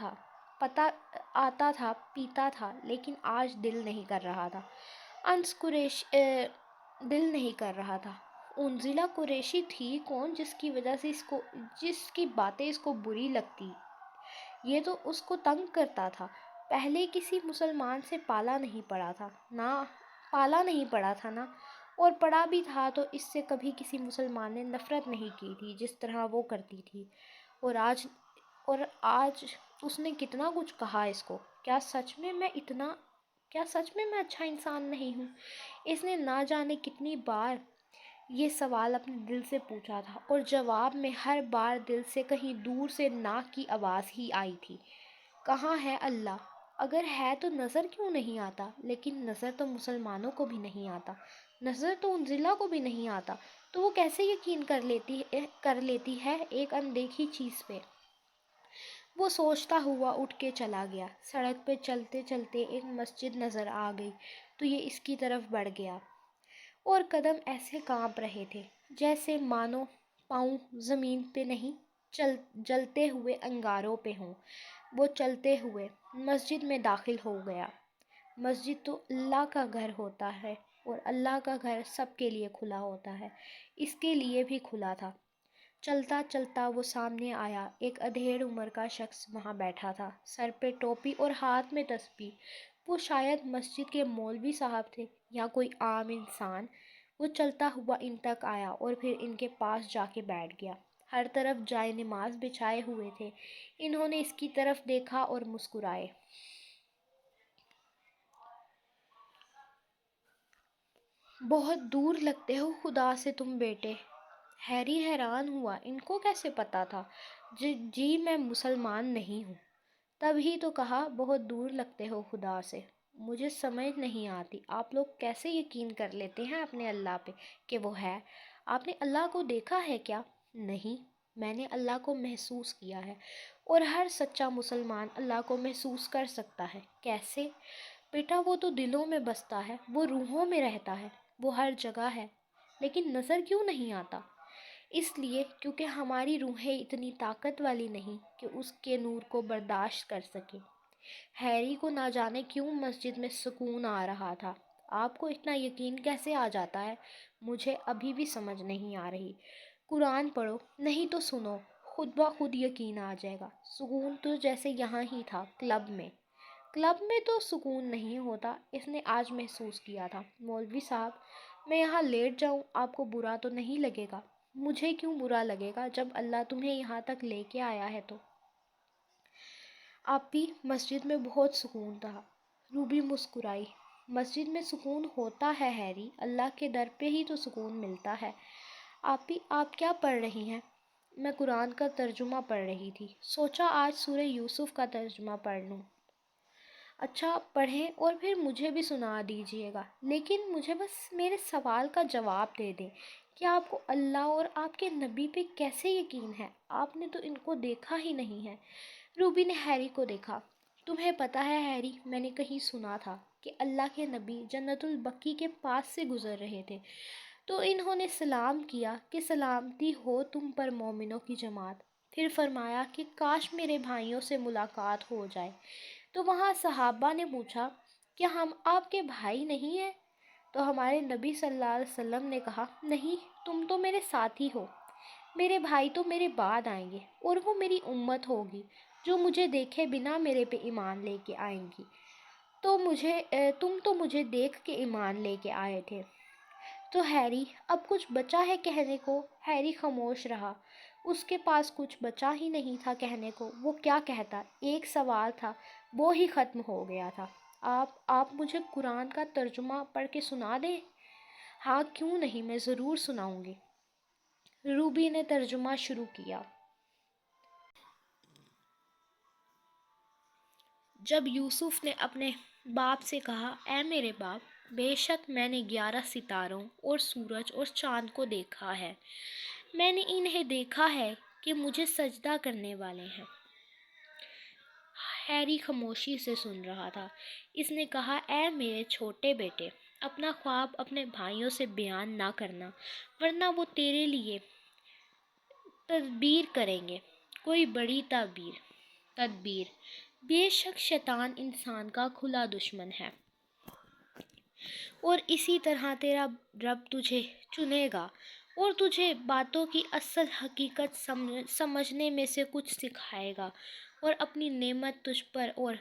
تھا، پیتا تھا، لیکن آج دل نہیں کر رہا تھا۔ دل نہیں کر رہا تھا۔ انزلہ قریشی تھی کون جس کی وجہ سے جس کی باتیں اس کو بری لگتی؟ یہ تو اس کو تنگ کرتا تھا۔ پہلے کسی مسلمان سے پالا نہیں پڑا تھا نا، اور پڑا بھی تھا تو اس سے کبھی کسی مسلمان نے نفرت نہیں کی تھی جس طرح وہ کرتی تھی۔ اور آج اس نے کتنا کچھ کہا اس کو۔ کیا سچ میں میں اچھا انسان نہیں ہوں؟ اس نے نہ جانے کتنی بار یہ سوال اپنے دل سے پوچھا تھا، اور جواب میں ہر بار دل سے کہیں دور سے ناک کی آواز ہی آئی تھی، کہاں ہے اللہ؟ اگر ہے تو نظر کیوں نہیں آتا؟ لیکن نظر تو مسلمانوں کو بھی نہیں آتا، نظر تو انزلہ کو بھی نہیں آتا، تو وہ کیسے یقین کر لیتی ہے ایک اندیکھی چیز پہ؟ وہ سوچتا ہوا اٹھ کے چلا گیا۔ سڑک پہ چلتے چلتے ایک مسجد نظر آ گئی تو یہ اس کی طرف بڑھ گیا، اور قدم ایسے کانپ رہے تھے جیسے مانو پاؤں زمین پہ نہیں، جلتے ہوئے انگاروں پہ ہوں۔ وہ چلتے ہوئے مسجد میں داخل ہو گیا۔ مسجد تو اللہ کا گھر ہوتا ہے، اور اللہ کا گھر سب کے لیے کھلا ہوتا ہے، اس کے لیے بھی کھلا تھا۔ چلتا چلتا وہ سامنے آیا۔ ایک ادھیڑ عمر کا شخص وہاں بیٹھا تھا، سر پہ ٹوپی اور ہاتھ میں تسبیح۔ وہ شاید مسجد کے مولوی صاحب تھے یا کوئی عام انسان۔ وہ چلتا ہوا ان تک آیا اور پھر ان کے پاس جا کے بیٹھ گیا۔ ہر طرف جائے نماز بچھائے ہوئے تھے۔ انہوں نے اس کی طرف دیکھا اور مسکرائے۔ بہت دور لگتے ہو خدا سے تم بیٹے۔ ہیری حیران ہوا، ان کو کیسے پتا تھا؟ جی میں مسلمان نہیں ہوں۔ تب ہی تو کہا بہت دور لگتے ہو خدا سے۔ مجھے سمجھ نہیں آتی آپ لوگ کیسے یقین کر لیتے ہیں اپنے اللہ پہ کہ وہ ہے۔ آپ نے اللہ کو دیکھا ہے کیا؟ نہیں، میں نے اللہ کو محسوس کیا ہے، اور ہر سچا مسلمان اللہ کو محسوس کر سکتا ہے۔ کیسے؟ بیٹا وہ تو دلوں میں بستا ہے، وہ روحوں میں رہتا ہے، وہ ہر جگہ ہے، لیکن نظر کیوں نہیں آتا؟ اس لیے کیونکہ ہماری روحیں اتنی طاقت والی نہیں کہ اس کے نور کو برداشت کر سکیں۔ ہیری کو نہ جانے کیوں مسجد میں سکون آ رہا تھا۔ آپ کو اتنا یقین کیسے آ جاتا ہے؟ مجھے ابھی بھی سمجھ نہیں آ رہی۔ قرآن پڑھو، نہیں تو سنو، خود بخود یقین آ جائے گا۔ سکون تو جیسے یہاں ہی تھا، کلب میں۔ کلب میں تو سکون نہیں ہوتا، اس نے آج محسوس کیا تھا۔ مولوی صاحب، میں یہاں لیٹ جاؤں آپ کو برا تو نہیں لگے گا؟ مجھے کیوں برا لگے گا جب اللہ تمہیں یہاں تک لے کے آیا ہے تو؟ آپ بھی مسجد میں بہت سکون تھا۔ روبی مسکرائی۔ مسجد میں سکون ہوتا ہے ہیری، اللہ کے در پہ ہی تو سکون ملتا ہے۔ آپ کیا پڑھ رہی ہیں؟ میں قرآن کا ترجمہ پڑھ رہی تھی، سوچا آج سورہ یوسف کا ترجمہ پڑھ لوں۔ اچھا پڑھیں اور پھر مجھے بھی سنا دیجیے گا، لیکن مجھے بس میرے سوال کا جواب دے دیں کہ آپ کو اللہ اور آپ کے نبی پہ کیسے یقین ہے؟ آپ نے تو ان کو دیکھا ہی نہیں ہے۔ روبی نے ہیری کو دیکھا۔ تمہیں پتہ ہے ہیری، میں نے کہیں سنا تھا کہ اللہ کے نبی جنت البقیع کے پاس سے گزر رہے تھے، تو انہوں نے سلام کیا کہ سلامتی ہو تم پر مومنوں کی جماعت۔ پھر فرمایا کہ کاش میرے بھائیوں سے ملاقات ہو جائے۔ تو وہاں صحابہ نے پوچھا کہ ہم آپ کے بھائی نہیں ہیں؟ تو ہمارے نبی صلی اللہ علیہ وسلم نے کہا، نہیں، تم تو میرے ساتھی ہو، میرے بھائی تو میرے بعد آئیں گے، اور وہ میری امت ہوگی جو مجھے دیکھے بنا میرے پہ ایمان لے کے آئیں گی۔ تم تو مجھے دیکھ کے ایمان لے کے آئے تھے۔ تو ہیری، اب کچھ بچا ہے کہنے کو؟ ہیری خاموش رہا، اس کے پاس کچھ بچا ہی نہیں تھا کہنے کو۔ وہ کیا کہتا؟ ایک سوال تھا، وہ ہی ختم ہو گیا تھا۔ آپ مجھے قرآن کا ترجمہ پڑھ کے سنا دیں؟ ہاں کیوں نہیں، میں ضرور سناؤں گی۔ روبی نے ترجمہ شروع کیا۔ جب یوسف نے اپنے باپ سے کہا، اے میرے باپ، بے شک میں نے 11 ستاروں اور سورج اور چاند کو دیکھا ہے، میں نے انہیں دیکھا ہے کہ مجھے سجدہ کرنے والے ہیں۔ ہیری خاموشی سے سن رہا تھا۔ اس نے کہا، اے میرے چھوٹے بیٹے، اپنا خواب اپنے بھائیوں سے بیان نہ کرنا، ورنہ وہ تیرے لیے تدبیر کریں گے، کوئی بڑی تدبیر۔ بے شک شیطان انسان کا کھلا دشمن ہے، اور اسی طرح تیرا رب تجھے چنے گا اور تجھے باتوں کی اصل حقیقت سمجھنے میں سے کچھ سکھائے گا، اور اپنی نعمت تجھ پر اور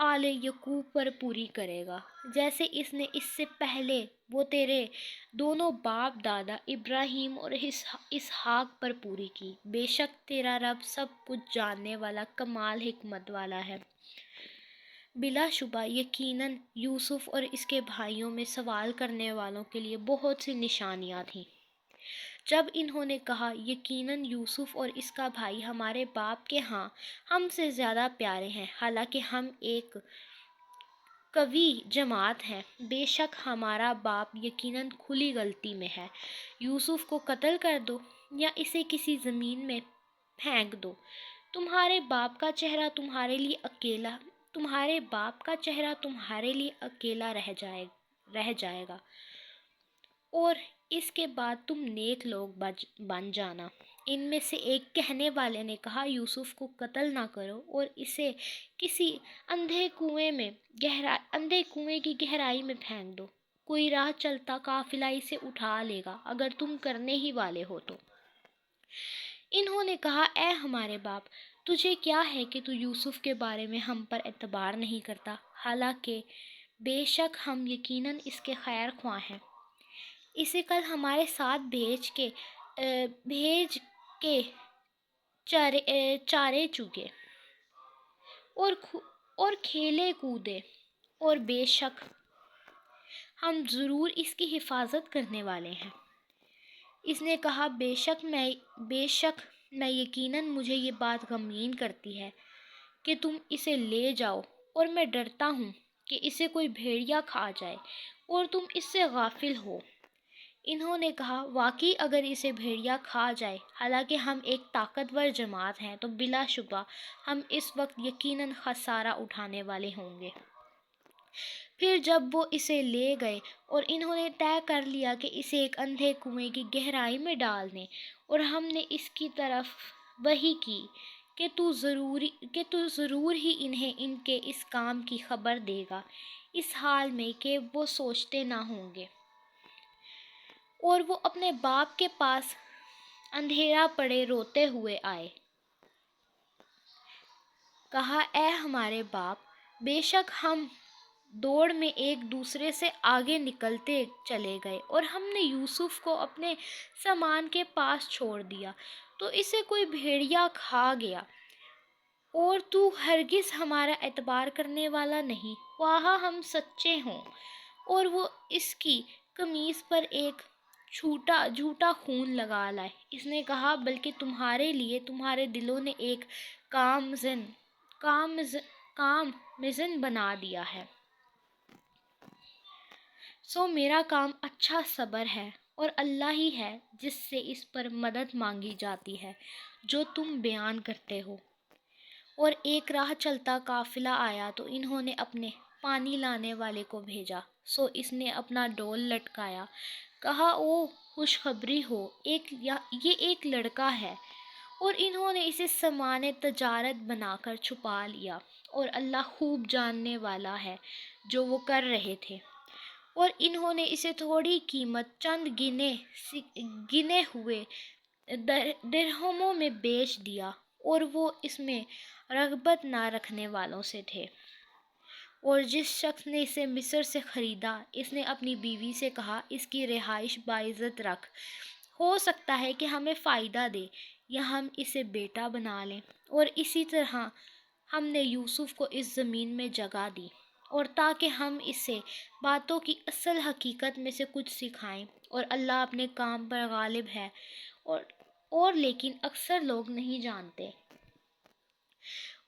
آل یعقوب پر پوری کرے گا، جیسے اس نے اس سے پہلے وہ تیرے دونوں باپ دادا ابراہیم اور اسحاق پر پوری کی۔ بے شک تیرا رب سب کچھ جاننے والا، کمال حکمت والا ہے۔ بلا شبہ یقیناً یوسف اور اس کے بھائیوں میں سوال کرنے والوں کے لیے بہت سی نشانیاں تھیں۔ جب انہوں نے کہا، یقیناً یوسف اور اس کا بھائی ہمارے باپ کے ہاں ہم سے زیادہ پیارے ہیں، حالانکہ ہم ایک قوی جماعت ہیں، بے شک ہمارا باپ یقیناً کھلی غلطی میں ہے، یوسف کو قتل کر دو یا اسے کسی زمین میں پھینک دو، تمہارے باپ کا چہرہ تمہارے لیے اکیلا رہ جائے گا، اور اس کے بعد تم نیک لوگ بن جانا۔ ان میں سے ایک کہنے والے نے کہا، یوسف کو قتل نہ کرو اور اسے کسی اندھے کنویں کی گہرائی میں پھینک دو، کوئی راہ چلتا قافلہ اسے اٹھا لے گا اگر تم کرنے ہی والے ہو تو۔ انہوں نے کہا اے ہمارے باپ، تجھے کیا ہے کہ تو یوسف کے بارے میں ہم پر اعتبار نہیں کرتا، حالانکہ بے شک ہم یقیناً اس کے خیر خواہ ہیں۔ اسے کل ہمارے ساتھ بھیج کے چارے چگے اور کھیلے کودے، اور بے شک ہم ضرور اس کی حفاظت کرنے والے ہیں۔ اس نے کہا بے شک میں یقیناً مجھے یہ بات غمگین کرتی ہے کہ تم اسے لے جاؤ، اور میں ڈرتا ہوں کہ اسے کوئی بھیڑیا کھا جائے اور تم اس سے غافل ہو۔ انہوں نے کہا واقعی اگر اسے بھیڑیا کھا جائے، حالانکہ ہم ایک طاقتور جماعت ہیں، تو بلا شبہ ہم اس وقت یقیناً خسارہ اٹھانے والے ہوں گے۔ پھر جب وہ اسے لے گئے اور انہوں نے طے کر لیا کہ اسے ایک اندھے کنویں کی گہرائی میں ڈال دیں، اور ہم نے اس کی طرف وحی کی کہ تو ضرور ہی انہیں ان کے اس کام کی خبر دے گا، اس حال میں کہ وہ سوچتے نہ ہوں گے۔ اور وہ اپنے باپ کے پاس اندھیرا پڑے روتے ہوئے آئے۔ کہا اے ہمارے باپ، بے شک ہم دوڑ میں ایک دوسرے سے آگے نکلتے چلے گئے، اور ہم نے یوسف کو اپنے سامان کے پاس چھوڑ دیا تو اسے کوئی بھیڑیا کھا گیا، اور تو ہرگز ہمارا اعتبار کرنے والا نہیں، خواہ ہم سچے ہوں۔ اور وہ اس کی قمیص پر ایک جھوٹا خون لگا لائے۔ اس نے کہا بلکہ تمہارے لیے تمہارے دلوں نے ایک کام مزن بنا دیا ہے، سو میرا کام اچھا صبر ہے، اور اللہ ہی ہے جس سے اس پر مدد مانگی جاتی ہے جو تم بیان کرتے ہو۔ اور ایک راہ چلتا قافلہ آیا تو انہوں نے اپنے پانی لانے والے کو بھیجا، سو اس نے اپنا ڈول لٹکایا، کہا او خوشخبری ہو، یہ ایک لڑکا ہے، اور انہوں نے اسے سامان تجارت بنا کر چھپا لیا، اور اللہ خوب جاننے والا ہے جو وہ کر رہے تھے۔ اور انہوں نے اسے تھوڑی قیمت چند گنے ہوئے درہموں میں بیچ دیا، اور وہ اس میں رغبت نہ رکھنے والوں سے تھے۔ اور جس شخص نے اسے مصر سے خریدا، اس نے اپنی بیوی سے کہا اس کی رہائش باعزت رکھ، ہو سکتا ہے کہ ہمیں فائدہ دے یا ہم اسے بیٹا بنا لیں۔ اور اسی طرح ہم نے یوسف کو اس زمین میں جگہ دی، اور تاکہ ہم اسے باتوں کی اصل حقیقت میں سے کچھ سکھائیں، اور اللہ اپنے کام پر غالب ہے، اور لیکن اکثر لوگ نہیں جانتے۔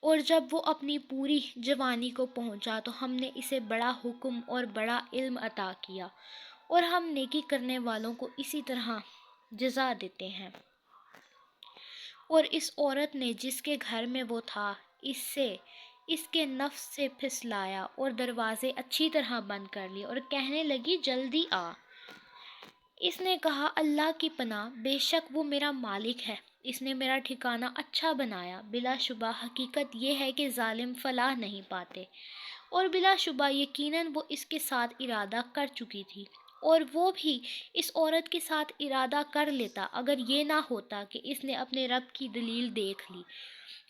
اور جب وہ اپنی پوری جوانی کو پہنچا تو ہم نے اسے بڑا حکم اور بڑا علم عطا کیا، اور ہم نیکی کرنے والوں کو اسی طرح جزا دیتے ہیں۔ اور اس عورت نے جس کے گھر میں وہ تھا اس کے نفس سے پھسلایا، اور دروازے اچھی طرح بند کر لیے، اور کہنے لگی جلدی آ۔ اس نے کہا اللہ کی پناہ، بے شک وہ میرا مالک ہے، اس نے میرا ٹھکانہ اچھا بنایا۔ بلا شبہ حقیقت یہ ہے کہ ظالم فلاح نہیں پاتے، اور بلا شبہ یقیناً وہ اس کے ساتھ ارادہ کر چکی تھی، اور وہ بھی اس عورت کے ساتھ ارادہ کر لیتا اگر یہ نہ ہوتا کہ اس نے اپنے رب کی دلیل دیکھ لی۔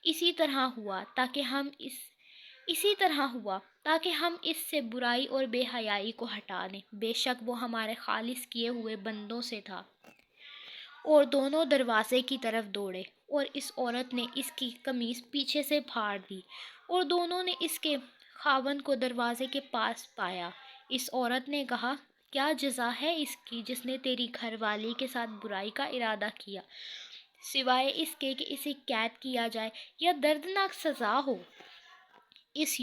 اسی طرح ہوا تاکہ ہم اس سے برائی اور بے حیائی کو ہٹا دیں، بے شک وہ ہمارے خالص کیے ہوئے بندوں سے تھا۔ اور دونوں دروازے کی طرف دوڑے، اور اس عورت نے اس کی قمیص پیچھے سے پھاڑ دی، اور دونوں نے اس کے خاوند کو دروازے کے پاس پایا۔ اس عورت نے کہا کیا جزا ہے اس کی جس نے تیری گھر والی کے ساتھ برائی کا ارادہ کیا، سوائے اس کے کہ اسے قید کیا جائے یا دردناک سزا ہو۔ اس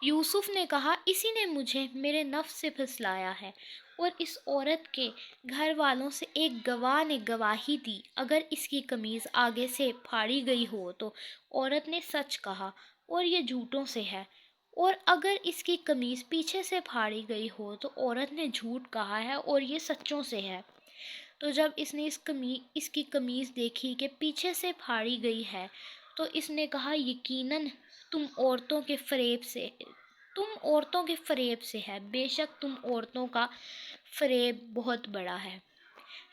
یوسف نے کہا اسی نے مجھے میرے نفس سے پھسلایا ہے۔ اور اس عورت کے گھر والوں سے ایک گواہ نے گواہی دی، اگر اس کی قمیص آگے سے پھاڑی گئی ہو تو عورت نے سچ کہا اور یہ جھوٹوں سے ہے، اور اگر اس کی قمیص پیچھے سے پھاڑی گئی ہو تو عورت نے جھوٹ کہا ہے اور یہ سچوں سے ہے۔ تو جب اس نے اس کی قمیص دیکھی کہ پیچھے سے پھاڑی گئی ہے تو اس نے کہا یقیناً تم عورتوں کے فریب سے ہے، بے شک تم عورتوں کا فریب بہت بڑا ہے۔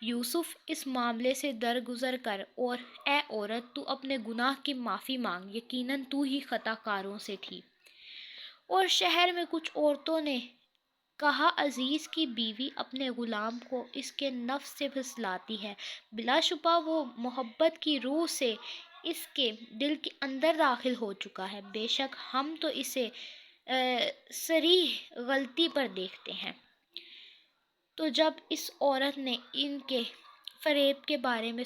یوسف اس معاملے سے درگزر کر اور اے عورت تو اپنے گناہ کی معافی مانگ، یقیناً تو ہی خطا کاروں سے تھی۔ اور شہر میں کچھ عورتوں نے کہا عزیز کی بیوی اپنے غلام کو اس کے نفس سے پھسلاتی ہے، بلا شبہ وہ محبت کی روح سے اس کے دل کے اندر داخل ہو چکا ہے، بے شک ہم تو اسے صریح غلطی پر دیکھتے ہیں۔ تو جب اس عورت نے ان کے فریب کے بارے میں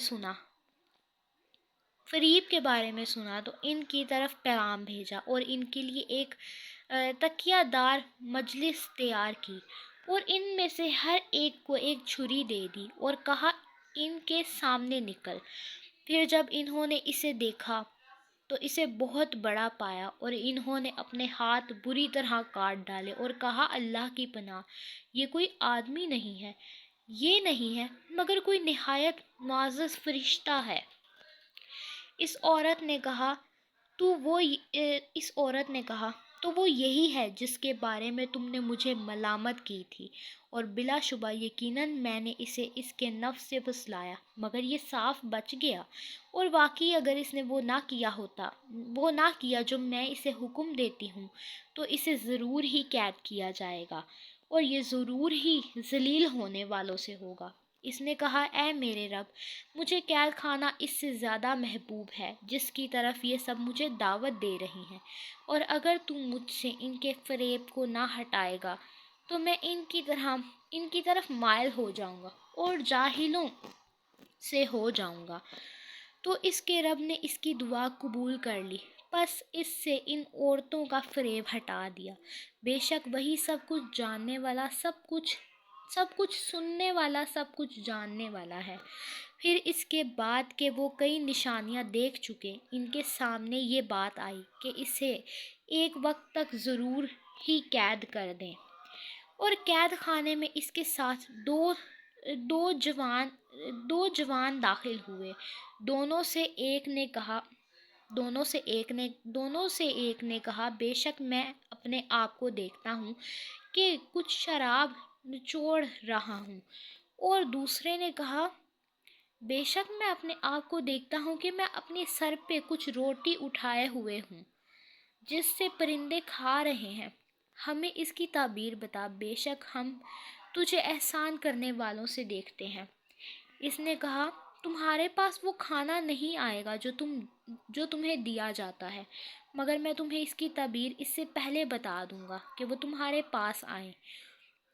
سنا تو ان کی طرف پیغام بھیجا اور ان کے لیے ایک تکیہ دار مجلس تیار کی اور ان میں سے ہر ایک کو ایک چھری دے دی اور کہا ان کے سامنے نکل۔ پھر جب انہوں نے اسے دیکھا تو اسے بہت بڑا پایا اور انہوں نے اپنے ہاتھ بری طرح کاٹ ڈالے اور کہا اللہ کی پناہ، یہ کوئی آدمی نہیں ہے، یہ نہیں ہے مگر کوئی نہایت معزز فرشتہ ہے۔ اس عورت نے کہا تو وہ یہی ہے جس کے بارے میں تم نے مجھے ملامت کی تھی، اور بلا شبہ یقیناً میں نے اسے اس کے نفس سے پھسلایا مگر یہ صاف بچ گیا، اور واقعی اگر اس نے وہ نہ کیا جو میں اسے حکم دیتی ہوں تو اسے ضرور ہی قید کیا جائے گا اور یہ ضرور ہی ذلیل ہونے والوں سے ہوگا۔ اس نے کہا اے میرے رب، مجھے قید خانہ اس سے زیادہ محبوب ہے جس کی طرف یہ سب مجھے دعوت دے رہی ہیں، اور اگر تو مجھ سے ان کے فریب کو نہ ہٹائے گا تو میں ان کی طرف مائل ہو جاؤں گا اور جاہلوں سے ہو جاؤں گا۔ تو اس کے رب نے اس کی دعا قبول کر لی، پس اس سے ان عورتوں کا فریب ہٹا دیا، بے شک وہی سب کچھ جاننے والا، سب کچھ سننے والا، سب کچھ جاننے والا ہے۔ پھر اس کے بعد کہ وہ کئی نشانیاں دیکھ چکے، ان کے سامنے یہ بات آئی کہ اسے ایک وقت تک ضرور ہی قید کر دیں، اور قید خانے میں اس کے ساتھ دو جوان داخل ہوئے۔ دونوں سے ایک نے کہا بے شک میں اپنے آپ کو دیکھتا ہوں کہ کچھ شراب نچوڑ رہا ہوں، اور دوسرے نے کہا بے شک میں اپنے آپ کو دیکھتا ہوں کہ میں اپنے سر پہ کچھ روٹی اٹھائے ہوئے ہوں جس سے پرندے کھا رہے ہیں، ہمیں اس کی تعبیر بتا، بے شک ہم تجھے احسان کرنے والوں سے دیکھتے ہیں۔ اس نے کہا تمہارے پاس وہ کھانا نہیں آئے گا جو تمہیں دیا جاتا ہے، مگر میں تمہیں اس کی تعبیر اس سے پہلے بتا دوں گا کہ وہ تمہارے پاس آئیں۔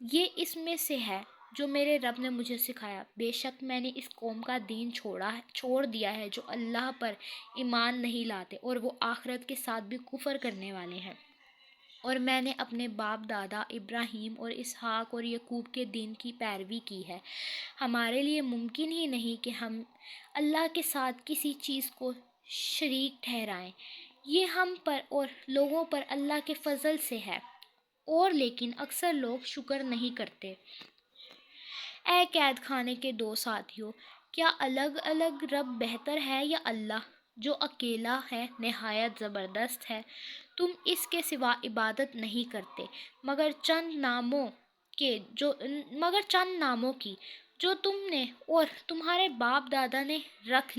یہ اس میں سے ہے جو میرے رب نے مجھے سکھایا، بے شک میں نے اس قوم کا دین چھوڑ دیا ہے جو اللہ پر ایمان نہیں لاتے اور وہ آخرت کے ساتھ بھی کفر کرنے والے ہیں، اور میں نے اپنے باپ دادا ابراہیم اور اسحاق اور یعقوب کے دین کی پیروی کی ہے۔ ہمارے لیے ممکن ہی نہیں کہ ہم اللہ کے ساتھ کسی چیز کو شریک ٹھہرائیں، یہ ہم پر اور لوگوں پر اللہ کے فضل سے ہے، اور لیکن اکثر لوگ شکر نہیں کرتے۔ اے قید خانے کے دو ساتھیوں، کیا الگ الگ رب بہتر ہے یا اللہ جو اکیلا ہے، نہایت زبردست ہے؟ تم اس کے سوا عبادت نہیں کرتے مگر چند ناموں کی جو تم نے اور تمہارے باپ دادا نے رکھ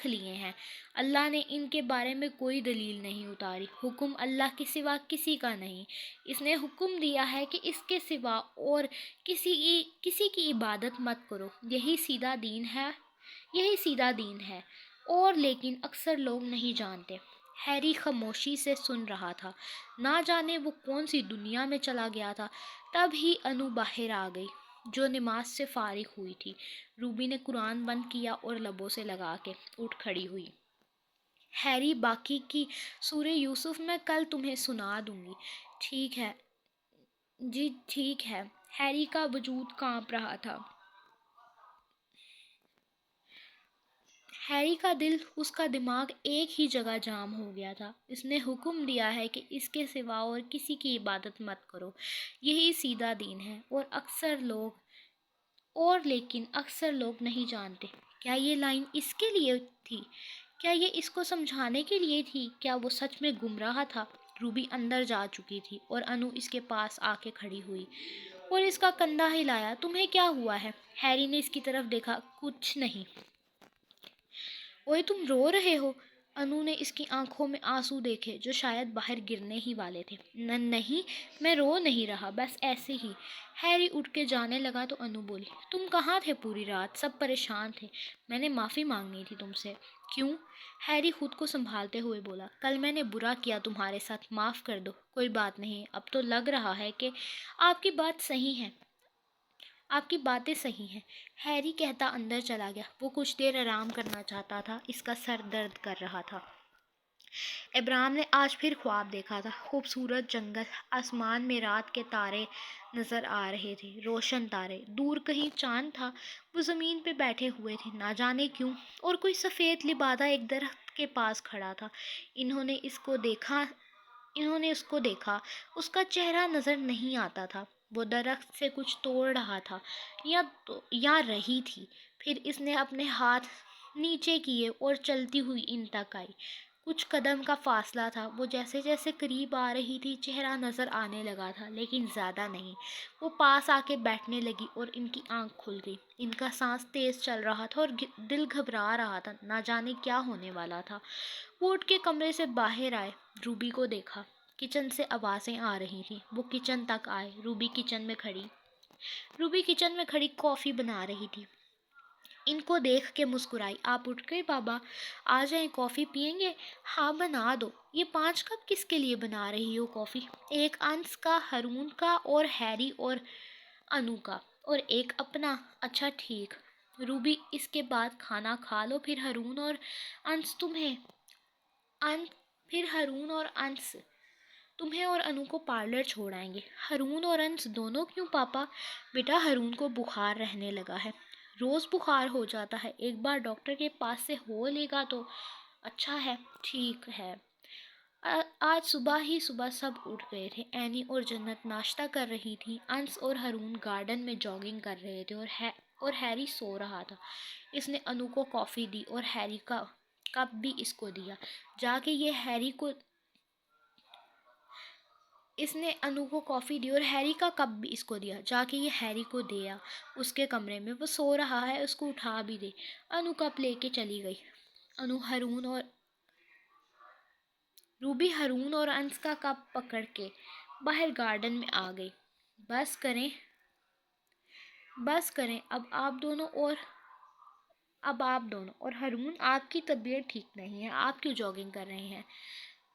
لیے ہیں۔ اللہ نے ان کے بارے میں کوئی دلیل نہیں اتاری، حکم اللہ کے سوا کسی کا نہیں۔ اس نے حکم دیا ہے کہ اس کے سوا اور کسی کی عبادت مت کرو، یہی سیدھا دین ہے، اور لیکن اکثر لوگ نہیں جانتے۔ ہیری خاموشی سے سن رہا تھا، نہ جانے وہ کون سی دنیا میں چلا گیا تھا۔ تب ہی انو باہر آ گئی جو نماز سے فارغ ہوئی تھی۔ روبی نے قرآن بند کیا اور لبوں سے لگا کے اٹھ کھڑی ہوئی۔ ہیری باقی کی سورہ یوسف میں کل تمہیں سنا دوں گی۔ ٹھیک ہے جی ٹھیک ہے۔ ہیری کا وجود کانپ رہا تھا، ہیری کا دل، اس کا دماغ ایک ہی جگہ جام ہو گیا تھا۔ اس نے حکم دیا ہے کہ اس کے سوا اور کسی کی عبادت مت کرو، یہی سیدھا دین ہے، اور لیکن اکثر لوگ نہیں جانتے۔ کیا یہ لائن اس کے لیے تھی؟ کیا یہ اس کو سمجھانے کے لیے تھی؟ کیا وہ سچ میں گمراہ تھا؟ روبی اندر جا چکی تھی اور انو اس کے پاس آ کے کھڑی ہوئی۔ اور اس کا کندھا ہلایا۔ تمہیں کیا ہوا ہے؟ ہیری نے اس کی طرف دیکھا۔ کچھ نہیں۔ اوئے تم رو رہے ہو؟ انو نے اس کی آنکھوں میں آنسو دیکھے جو شاید باہر گرنے ہی والے تھے۔ نہیں، میں رو نہیں رہا، بس ایسے ہی۔ ہیری اٹھ کے جانے لگا تو انو بولی، تم کہاں تھے پوری رات؟ سب پریشان تھے، میں نے معافی مانگنی تھی تم سے۔ کیوں؟ ہیری خود کو سنبھالتے ہوئے بولا، کل میں نے برا کیا تمہارے ساتھ، معاف کر دو۔ کوئی بات نہیں، اب تو لگ رہا ہے کہ آپ کی بات صحیح ہے، آپ کی باتیں صحیح ہیں۔ ہیری کہتا اندر چلا گیا۔ وہ کچھ دیر آرام کرنا چاہتا تھا، اس کا سر درد کر رہا تھا۔ ابراہیم نے آج پھر خواب دیکھا تھا۔ خوبصورت جنگل، آسمان میں رات کے تارے نظر آ رہے تھے، روشن تارے۔ دور کہیں چاند تھا، وہ زمین پہ بیٹھے ہوئے تھے، نہ جانے کیوں، اور کوئی سفید لبادہ ایک درخت کے پاس کھڑا تھا۔ انہوں نے اس کو دیکھا، اس کا چہرہ نظر نہیں آتا تھا۔ وہ درخت سے کچھ توڑ رہا تھا یا رہی تھی۔ پھر اس نے اپنے ہاتھ نیچے کیے اور چلتی ہوئی ان تک آئی۔ کچھ قدم کا فاصلہ تھا۔ وہ جیسے جیسے قریب آ رہی تھی چہرہ نظر آنے لگا تھا، لیکن زیادہ نہیں۔ وہ پاس آ کے بیٹھنے لگی اور ان کی آنکھ کھل گئی۔ ان کا سانس تیز چل رہا تھا اور دل گھبرا رہا تھا، نہ جانے کیا ہونے والا تھا۔ وہ اٹھ کے کمرے سے باہر آئے، روبی کو دیکھا۔ کچن سے آوازیں آ رہی تھیں۔ وہ کچن تک آئے۔ روبی کچن میں کھڑی کافی بنا رہی تھی۔ ان کو دیکھ کے مسکرائی۔ آپ اٹھ گئے بابا، آ جائیں، کافی پئیں گے؟ ہاں بنا دو۔ یہ 5 کپ کس کے لیے بنا رہی ہو کافی؟ ایک انس کا، ہارون کا اور ہیری اور انو کا، اور ایک اپنا۔ اچھا ٹھیک روبی، اس کے بعد کھانا کھا لو، پھر ہارون اور انس تمہیں اور انو کو پارلر چھوڑ آئیں گے۔ ہارون اور انس دونوں کیوں پاپا؟ بیٹا ہارون کو بخار رہنے لگا ہے، روز بخار ہو جاتا ہے، ایک بار ڈاکٹر کے پاس سے ہو لے گا تو اچھا ہے۔ ٹھیک ہے۔ آج صبح سب اٹھ گئے تھے۔ اینی اور جنت ناشتہ کر رہی تھی، انس اور ہارون گارڈن میں جاگنگ کر رہے تھے، اور ہیری سو رہا تھا۔ اس نے انو کو کافی دی اور ہیری کا کپ بھی اس کو دیا۔ جا کے یہ ہیری کو اس نے انو کو کافی دی اور ہیری کا کپ بھی اس کو دیا۔ جا کے یہ ہیری کو دیا اس کے کمرے میں، وہ سو رہا ہے، اس کو اٹھا بھی دے۔ انو کپ لے کے چلی گئی۔ روبی ہارون اور انس کا کپ پکڑ کے باہر گارڈن میں آ گئی۔ بس کریں اب آپ دونوں اور ہارون، آپ کی طبیعت ٹھیک نہیں ہے، آپ کیوں جاگنگ کر رہے ہیں؟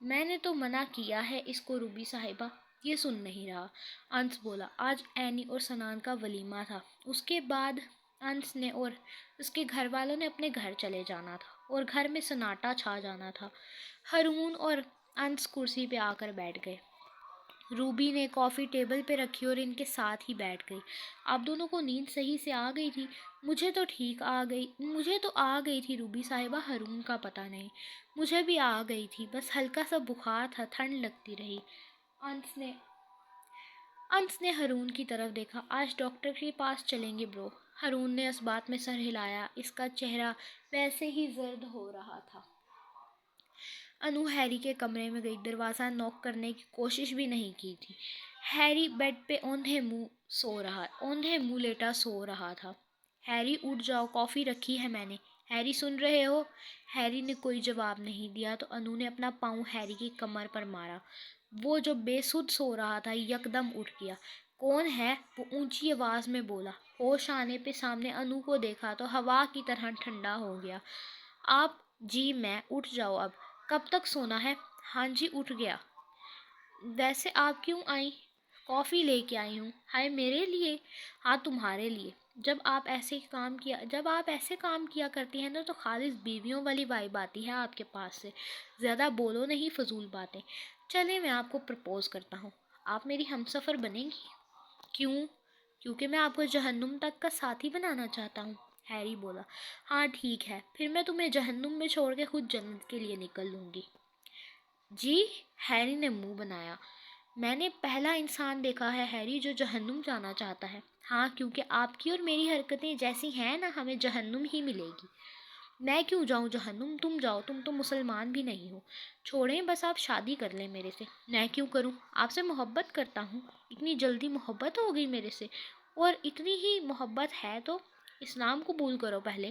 میں نے تو منع کیا ہے اس کو روبی صاحبہ، یہ سن نہیں رہا۔ انس بولا، آج اینی اور سنان کا ولیمہ تھا، اس کے بعد انس نے اور اس کے گھر والوں نے اپنے گھر چلے جانا تھا اور گھر میں سناٹا چھا جانا تھا۔ ہارون اور انس کرسی پہ آ کر بیٹھ گئے۔ روبی نے کافی ٹیبل پہ رکھی اور ان کے ساتھ ہی بیٹھ گئی۔ آپ دونوں کو نیند صحیح سے آ گئی تھی؟ مجھے تو آ گئی تھی روبی صاحبہ، ہارون کا پتہ نہیں۔ مجھے بھی آ گئی تھی، بس ہلکا سا بخار تھا، ٹھنڈ لگتی رہی۔ انس نے ہارون کی طرف دیکھا۔ آج ڈاکٹر کے پاس چلیں گے برو؟ ہارون نے اس بات میں سر ہلایا، اس کا چہرہ ویسے ہی زرد ہو رہا تھا۔ انو ہیری کے کمرے میں گئی، دروازہ نوک کرنے کی کوشش بھی نہیں کی تھی۔ ہیری بیڈ پہ اوندھے منہ لیٹا سو رہا تھا۔ ہیری اٹھ جاؤ، کافی رکھی ہے میں نے۔ ہیری سن رہے ہو؟ ہیری نے کوئی جواب نہیں دیا تو انو نے اپنا پاؤں ہیری کی کمر پر مارا۔ وہ جو بے سدھ سو رہا تھا یکدم اٹھ گیا۔ کون ہے؟ وہ اونچی آواز میں بولا۔ ہوش آنے پہ سامنے انو کو دیکھا تو ہوا کی طرح ٹھنڈا ہو گیا۔ آپ؟ جی میں۔ اٹھ جاؤ اب، کب تک سونا ہے؟ ہاں جی اٹھ گیا۔ ویسے آپ کیوں آئیں؟ کافی لے کے آئی ہوں۔ ہائے میرے لیے؟ ہاں تمہارے لیے۔ جب آپ ایسے کام کیا کرتی ہیں نا تو خالص بیویوں والی وائب آتی ہے آپ کے پاس سے۔ زیادہ بولو نہیں فضول باتیں۔ چلیں میں آپ کو پرپوز کرتا ہوں، آپ میری ہمسفر بنیں گی؟ کیوں؟ کیونکہ میں آپ کو جہنم تک کا ساتھی بنانا چاہتا ہوں، ہیری بولا۔ ہاں ٹھیک ہے، پھر میں تمہیں جہنم میں چھوڑ کے خود جنت کے لیے نکل لوں گی۔ جی؟ ہیری نے منہ بنایا۔ میں نے پہلا انسان دیکھا ہے ہیری جو جہنم جانا چاہتا ہے۔ ہاں کیونکہ آپ کی اور میری حرکتیں جیسی ہیں نا، ہمیں جہنم ہی ملے گی۔ میں کیوں جاؤں جہنم؟ تم جاؤ، تم تو مسلمان بھی نہیں ہو۔ چھوڑیں بس، آپ شادی کر لیں میرے سے۔ میں کیوں کروں؟ آپ سے محبت کرتا ہوں۔ اتنی جلدی محبت ہو گئی میرے سے؟ اور اتنی ہی محبت ہے تو اسلام قبول کرو پہلے۔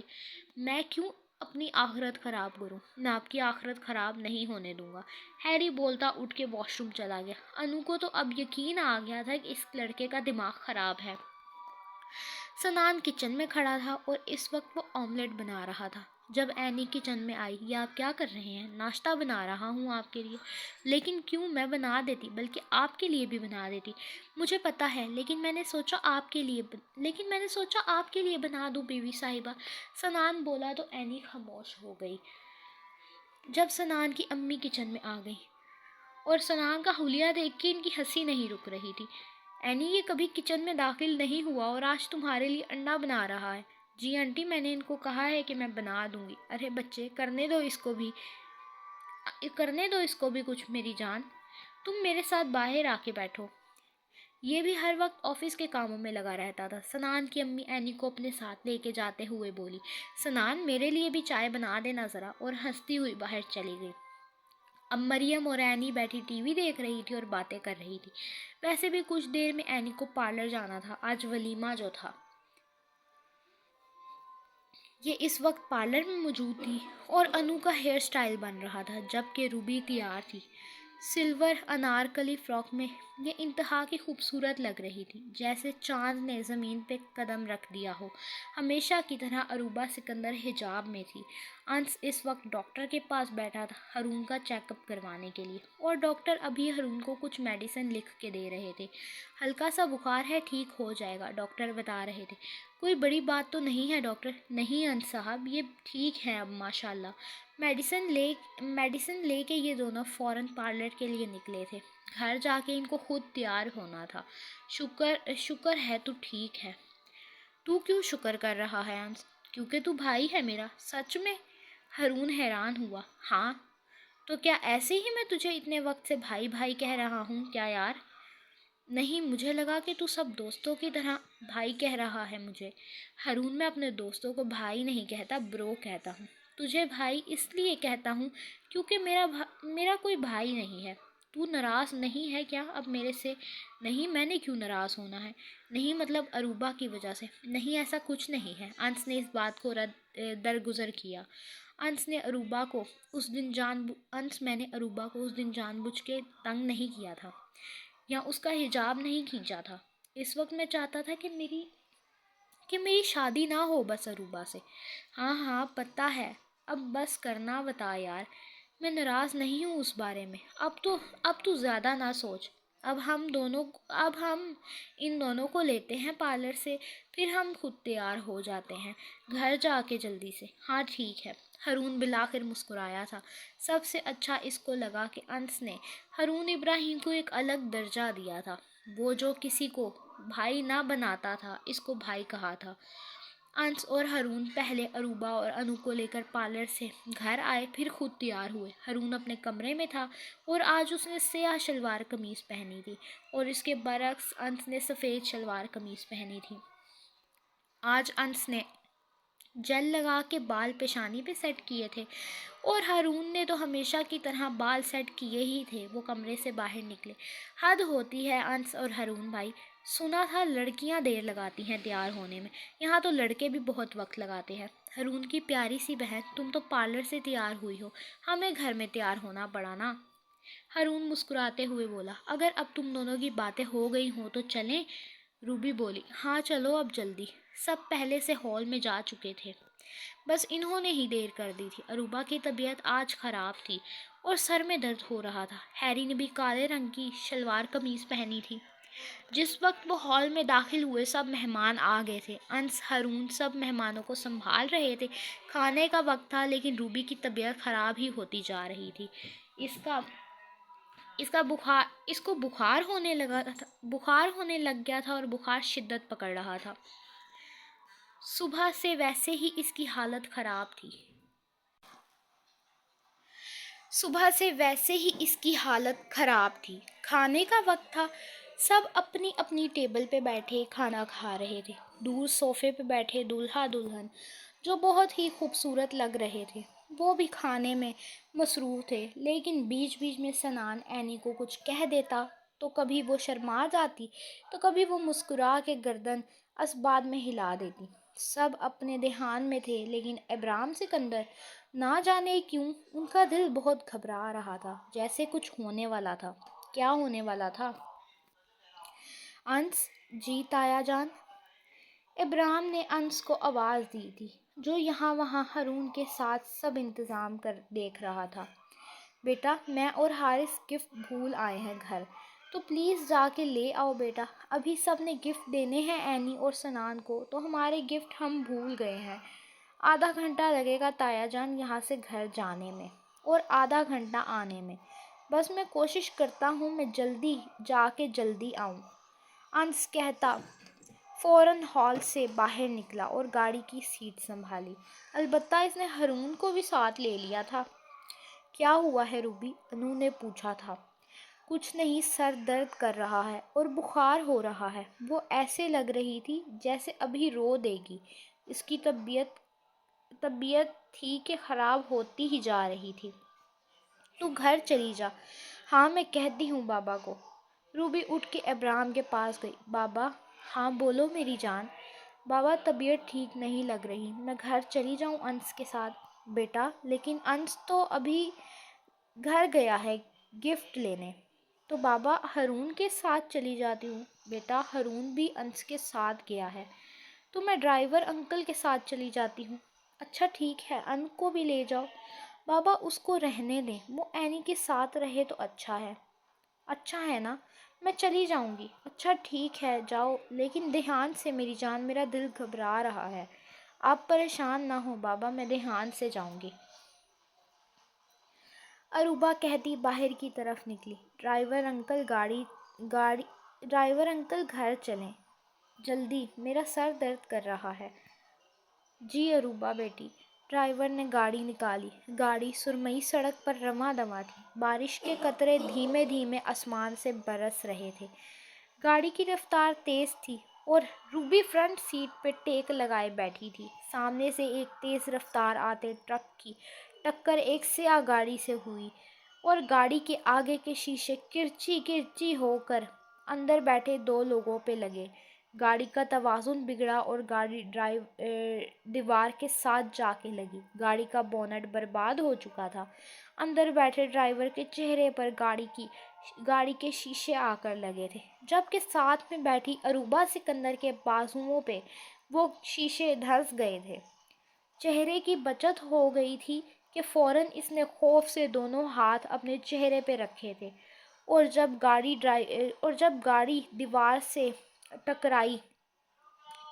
میں کیوں اپنی آخرت خراب کروں؟ میں آپ کی آخرت خراب نہیں ہونے دوں گا۔ ہیری بولتا اٹھ کے واش روم چلا گیا۔ انو کو تو اب یقین آ گیا تھا کہ اس لڑکے کا دماغ خراب ہے۔ سنان کچن میں کھڑا تھا اور اس وقت وہ آملیٹ بنا رہا تھا۔ جب اینی کچن میں آئی، یہ آپ کیا کر رہے ہیں؟ ناشتہ بنا رہا ہوں آپ کے لیے۔ لیکن کیوں؟ میں بنا دیتی، بلکہ آپ کے لیے بھی بنا دیتی۔ مجھے پتہ ہے، لیکن میں نے سوچا آپ کے لیے بنا دوں بیوی صاحبہ۔ سنان بولا تو اینی خاموش ہو گئی۔ جب سنان کی امی کچن میں آ گئی اور سنان کا حلیہ دیکھ کے ان کی ہنسی نہیں رک رہی تھی۔ اینی، یہ کبھی کچن میں داخل نہیں ہوا اور آج تمہارے لیے انڈا بنا رہا ہے۔ جی آنٹی، میں نے ان کو کہا ہے کہ میں بنا دوں گی۔ ارے بچے، کرنے دو اس کو بھی کچھ میری جان۔ تم میرے ساتھ باہر آ کے بیٹھو۔ یہ بھی ہر وقت آفس کے کاموں میں لگا رہتا تھا۔ سنان کی امی اینی کو اپنے ساتھ لے کے جاتے ہوئے بولی، سنان میرے لیے بھی چائے بنا دینا ذرا، اور ہنستی ہوئی باہر چلی گئی۔ اب مریم اور اینی بیٹھی ٹی وی دیکھ رہی تھی اور باتیں کر رہی تھی۔ ویسے بھی کچھ دیر میں اینی کو پارلر جانا تھا، آج ولیمہ جو تھا۔ یہ اس وقت پارلر میں موجود تھی اور انو کا ہیئر سٹائل بن رہا تھا، جبکہ روبی تیار تھی۔ سلور انارکلی فراک میں یہ انتہا کی خوبصورت لگ رہی تھی، جیسے چاند نے زمین پہ قدم رکھ دیا ہو۔ ہمیشہ کی طرح عروبہ سکندر حجاب میں تھی۔ انس اس وقت ڈاکٹر کے پاس بیٹھا تھا ہارون کا چیک اپ کروانے کے لیے، اور ڈاکٹر ابھی ہارون کو کچھ میڈیسن لکھ کے دے رہے تھے۔ ہلکا سا بخار ہے، ٹھیک ہو جائے گا، ڈاکٹر بتا رہے تھے۔ کوئی بڑی بات تو نہیں ہے ڈاکٹر؟ نہیں انس صاحب، یہ ٹھیک ہے اب ماشاء اللہ۔ میڈیسن لے کے یہ دونوں فوراً پارلر کے لیے نکلے تھے۔ گھر جا کے ان کو خود تیار ہونا تھا۔ شکر ہے تو ٹھیک ہے۔ تو کیوں شکر کر رہا ہے انس؟ کیونکہ تو بھائی ہے میرا۔ سچ میں؟ ہارون حیران ہوا۔ ہاں، تو کیا ایسے ہی میں تجھے اتنے وقت سے بھائی بھائی کہہ رہا ہوں کیا یار؟ نہیں، مجھے لگا کہ تو سب دوستوں کی طرح بھائی کہہ رہا ہے مجھے۔ ہارون، میں اپنے دوستوں کو بھائی نہیں کہتا، برو کہتا ہوں۔ تجھے بھائی اس لیے کہتا ہوں کیونکہ میرا کوئی بھائی نہیں ہے۔ تو ناراض نہیں ہے کیا اب میرے سے؟ نہیں، میں نے کیوں ناراض ہونا ہے؟ نہیں مطلب عروبہ کی وجہ سے؟ نہیں، ایسا کچھ نہیں ہے۔ انس نے اس بات کو درگزر کیا۔ انس میں نے عروبہ کو اس دن جان بوجھ کے تنگ نہیں کیا تھا، یا اس کا حجاب نہیں کھینچا تھا۔ اس وقت میں چاہتا تھا کہ میری شادی نہ ہو بس عروبہ سے۔ ہاں پتہ ہے، اب بس کرنا بتا یار۔ میں ناراض نہیں ہوں اس بارے میں۔ اب تو زیادہ نہ سوچ۔ اب ہم ان دونوں کو لیتے ہیں پارلر سے، پھر ہم خود تیار ہو جاتے ہیں گھر جا کے جلدی سے۔ ہاں ٹھیک ہے۔ ہارون بالآخر مسکرایا تھا۔ سب سے اچھا اس کو لگا کہ انس نے ہارون ابراہیم کو ایک الگ درجہ دیا تھا۔ وہ جو کسی کو بھائی نہ بناتا تھا، اس کو بھائی کہا تھا۔ انس اور ہارون پہلے عروبہ اور انو کو لے کر پارلر سے گھر آئے، پھر خود تیار ہوئے۔ ہارون اپنے کمرے میں تھا اور آج اس نے سیاہ شلوار قمیض پہنی تھی، اور اس کے برعکس انس نے سفید شلوار قمیض پہنی تھی۔ آج انس نے جیل لگا کے بال پیشانی پہ سیٹ کیے تھے، اور ہارون نے تو ہمیشہ کی طرح بال سیٹ کیے ہی تھے۔ وہ کمرے سے باہر نکلے۔ حد ہوتی ہے انس اور ہارون بھائی، سنا تھا لڑکیاں دیر لگاتی ہیں تیار ہونے میں، یہاں تو لڑکے بھی بہت وقت لگاتے ہیں۔ ہارون کی پیاری سی بہن، تم تو پارلر سے تیار ہوئی ہو، ہمیں گھر میں تیار ہونا پڑا نا۔ ہارون مسکراتے ہوئے بولا، اگر اب تم دونوں کی باتیں ہو گئی ہوں تو چلیں؟ روبی بولی، ہاں چلو اب جلدی۔ سب پہلے سے ہال میں جا چکے تھے، بس انہوں نے ہی دیر کر دی تھی۔ عروبہ کی طبیعت آج خراب تھی اور سر میں درد ہو رہا تھا۔ ہیری نے بھی کالے رنگ کی شلوار قمیض پہنی تھی۔ جس وقت وہ ہال میں داخل ہوئے، سب مہمان آ گئے تھے۔ انس، ہارون سب مہمانوں کو سنبھال رہے تھے۔ کھانے کا وقت تھا، لیکن روبی کی طبیعت خراب ہی ہوتی جا رہی تھی۔ اس کو بخار ہونے لگ گیا تھا اور بخار شدت پکڑ رہا تھا۔ صبح سے ویسے ہی اس کی حالت خراب تھی۔ کھانے کا وقت تھا، سب اپنی اپنی ٹیبل پہ بیٹھے کھانا کھا رہے تھے۔ دور صوفے پہ بیٹھے دولہا دلہن جو بہت ہی خوبصورت لگ رہے تھے۔ وہ بھی کھانے میں مصروف تھے، لیکن بیچ بیچ میں سنان اینی کو کچھ کہہ دیتا تو کبھی وہ شرما جاتی تو کبھی وہ مسکرا کے گردن اسباب میں ہلا دیتی۔ سب اپنے دھیان میں تھے، لیکن ابرام سکندر نہ جانے کیوں ان کا دل بہت گھبرا رہا تھا، جیسے کچھ ہونے والا تھا۔ کیا ہونے والا تھا؟ انس، جی تایا جان، ابراہیم نے انس کو آواز دی تھی، جو یہاں وہاں ہارون کے ساتھ سب انتظام کر دیکھ رہا تھا۔ بیٹا، میں اور حارث گفٹ بھول آئے ہیں گھر، تو پلیز جا کے لے آؤ بیٹا۔ ابھی سب نے گفٹ دینے ہیں اینی اور سنان کو، تو ہمارے گفٹ ہم بھول گئے ہیں۔ آدھا گھنٹہ لگے گا تایا جان یہاں سے گھر جانے میں، اور آدھا گھنٹہ آنے میں۔ بس میں کوشش کرتا ہوں میں جلدی جا کے جلدی آؤں، انس کہتا فوراً ہال سے باہر نکلا اور گاڑی کی سیٹ سنبھالی۔ البتہ اس نے ہارون کو بھی ساتھ لے لیا تھا۔ کیا ہوا ہے روبی؟ انو نے پوچھا تھا۔ کچھ نہیں، سر درد کر رہا ہے اور بخار ہو رہا ہے۔ وہ ایسے لگ رہی تھی جیسے ابھی رو دے گی۔ اس کی طبیعت تھی کہ خراب ہوتی ہی جا رہی تھی۔ تو گھر چلی جا۔ ہاں، میں کہتی ہوں بابا کو۔ روبی اٹھ کے ابرام کے پاس گئی۔ بابا؟ ہاں بولو میری جان۔ بابا، طبیعت ٹھیک نہیں لگ رہی، میں گھر چلی جاؤں انس کے ساتھ؟ بیٹا، لیکن انس تو ابھی گھر گیا ہے گفٹ لینے۔ تو بابا، ہارون کے ساتھ چلی جاتی ہوں۔ بیٹا، ہارون بھی انس کے ساتھ گیا ہے، تو میں ڈرائیور انکل کے ساتھ چلی جاتی ہوں۔ اچھا ٹھیک ہے، ان کو بھی لے جاؤ۔ بابا، اس کو رہنے دیں، وہ اینی کے ساتھ رہے تو اچھا ہے۔ اچھا ہے نا، میں چلی جاؤں گی۔ اچھا ٹھیک ہے، جاؤ، لیکن دھیان سے میری جان، میرا دل گھبرا رہا ہے۔ آپ پریشان نہ ہوں بابا، میں دھیان سے جاؤں گی۔ اروبا کہتی باہر کی طرف نکلی۔ ڈرائیور انکل گھر چلیں جلدی، میرا سر درد کر رہا ہے۔ جی اروبا بیٹی۔ ڈرائیور نے گاڑی نکالی۔ گاڑی سرمئی سڑک پر رواں دواں تھی۔ بارش کے قطرے دھیمے دھیمے آسمان سے برس رہے تھے۔ گاڑی کی رفتار تیز تھی اور روبی فرنٹ سیٹ پہ ٹیک لگائے بیٹھی تھی۔ سامنے سے ایک تیز رفتار آتے ٹرک کی ٹکر ایک سیاہ گاڑی سے ہوئی اور گاڑی کے آگے کے شیشے کرچی کرچی ہو کر اندر بیٹھے دو لوگوں پہ لگے۔ گاڑی کا توازن بگڑا اور گاڑی دیوار کے ساتھ جا کے لگی۔ گاڑی کا بونٹ برباد ہو چکا تھا۔ اندر بیٹھے ڈرائیور کے چہرے پر گاڑی کے شیشے آ کر لگے تھے، جبکہ ساتھ میں بیٹھی اروبا سکندر کے بازوؤں پہ وہ شیشے دھنس گئے تھے۔ چہرے کی بچت ہو گئی تھی کہ فوراً اس نے خوف سے دونوں ہاتھ اپنے چہرے پہ رکھے تھے، اور جب گاڑی دیوار سے ٹکرائی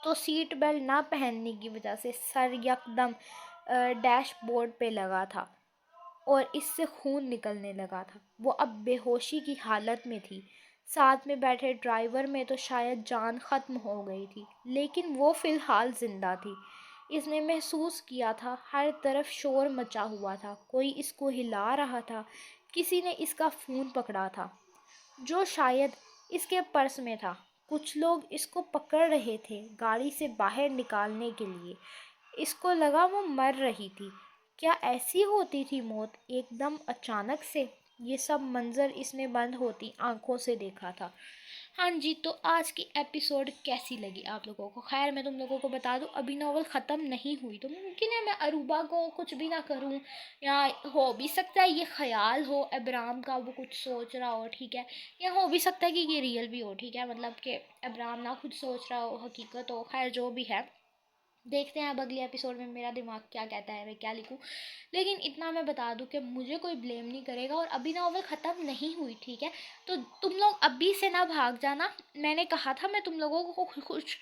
تو سیٹ بیلٹ نہ پہننے کی وجہ سے سر یکدم ڈیش بورڈ پہ لگا تھا اور اس سے خون نکلنے لگا تھا۔ وہ اب بے ہوشی کی حالت میں تھی۔ ساتھ میں بیٹھے ڈرائیور میں تو شاید جان ختم ہو گئی تھی، لیکن وہ فی الحال زندہ تھی۔ اس نے محسوس کیا تھا ہر طرف شور مچا ہوا تھا، کوئی اس کو ہلا رہا تھا، کسی نے اس کا فون پکڑا تھا جو شاید اس کے پرس میں تھا۔ کچھ لوگ اس کو پکڑ رہے تھے گاڑی سے باہر نکالنے کے لیے۔ اس کو لگا وہ مر رہی تھی۔ کیا ایسی ہوتی تھی موت، ایک دم اچانک سے؟ یہ سب منظر اس نے بند ہوتی آنکھوں سے دیکھا تھا۔ ہاں جی، تو آج کی ایپیسوڈ کیسی لگی آپ لوگوں کو؟ خیر، میں تم لوگوں کو بتا دوں ابھی ناول ختم نہیں ہوئی، تو ممکن ہے میں اروبا کو کچھ بھی نہ کروں، یا ہو بھی سکتا ہے یہ خیال ہو ابرام کا، وہ کچھ سوچ رہا ہو، ٹھیک ہے، یا ہو بھی سکتا ہے کہ یہ ریئل بھی ہو، ٹھیک ہے، مطلب کہ ابرام نہ خود سوچ رہا ہو، حقیقت ہو، خیر جو بھی ہے دیکھتے ہیں اب اگلی ایپیسوڈ میں میرا دماغ کیا کہتا ہے، میں کیا لکھوں۔ لیکن اتنا میں بتا دوں کہ مجھے کوئی بلیم نہیں کرے گا، اور ابھی ناول ختم نہیں ہوئی، ٹھیک ہے، تو تم لوگ ابھی سے نہ بھاگ جانا۔ میں نے کہا تھا میں تم لوگوں کو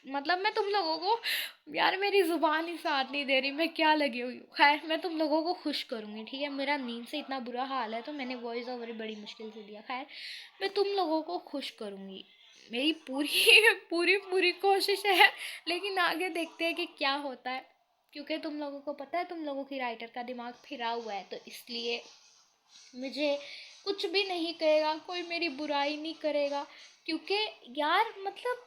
میں تم لوگوں کو، یار میری زبان ہی ساتھ نہیں دے رہی، میں کیا لگی ہوئی ہوں۔ خیر، میں تم لوگوں کو خوش کروں گی، ٹھیک ہے، میرا نیند سے اتنا برا حال ہے تو میں نے وائس اوور بڑی مشکل سے دیا۔ خیر، میں تم لوگوں کو خوش کروں گی، میری پوری کوشش ہے، لیکن آگے دیکھتے ہیں کہ کیا ہوتا ہے، کیونکہ تم لوگوں کو پتہ ہے تم لوگوں کی رائٹر کا دماغ پھرا ہوا ہے، تو اس لیے مجھے کچھ بھی نہیں کہے گا، کوئی میری برائی نہیں کرے گا، کیونکہ یار مطلب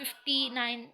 59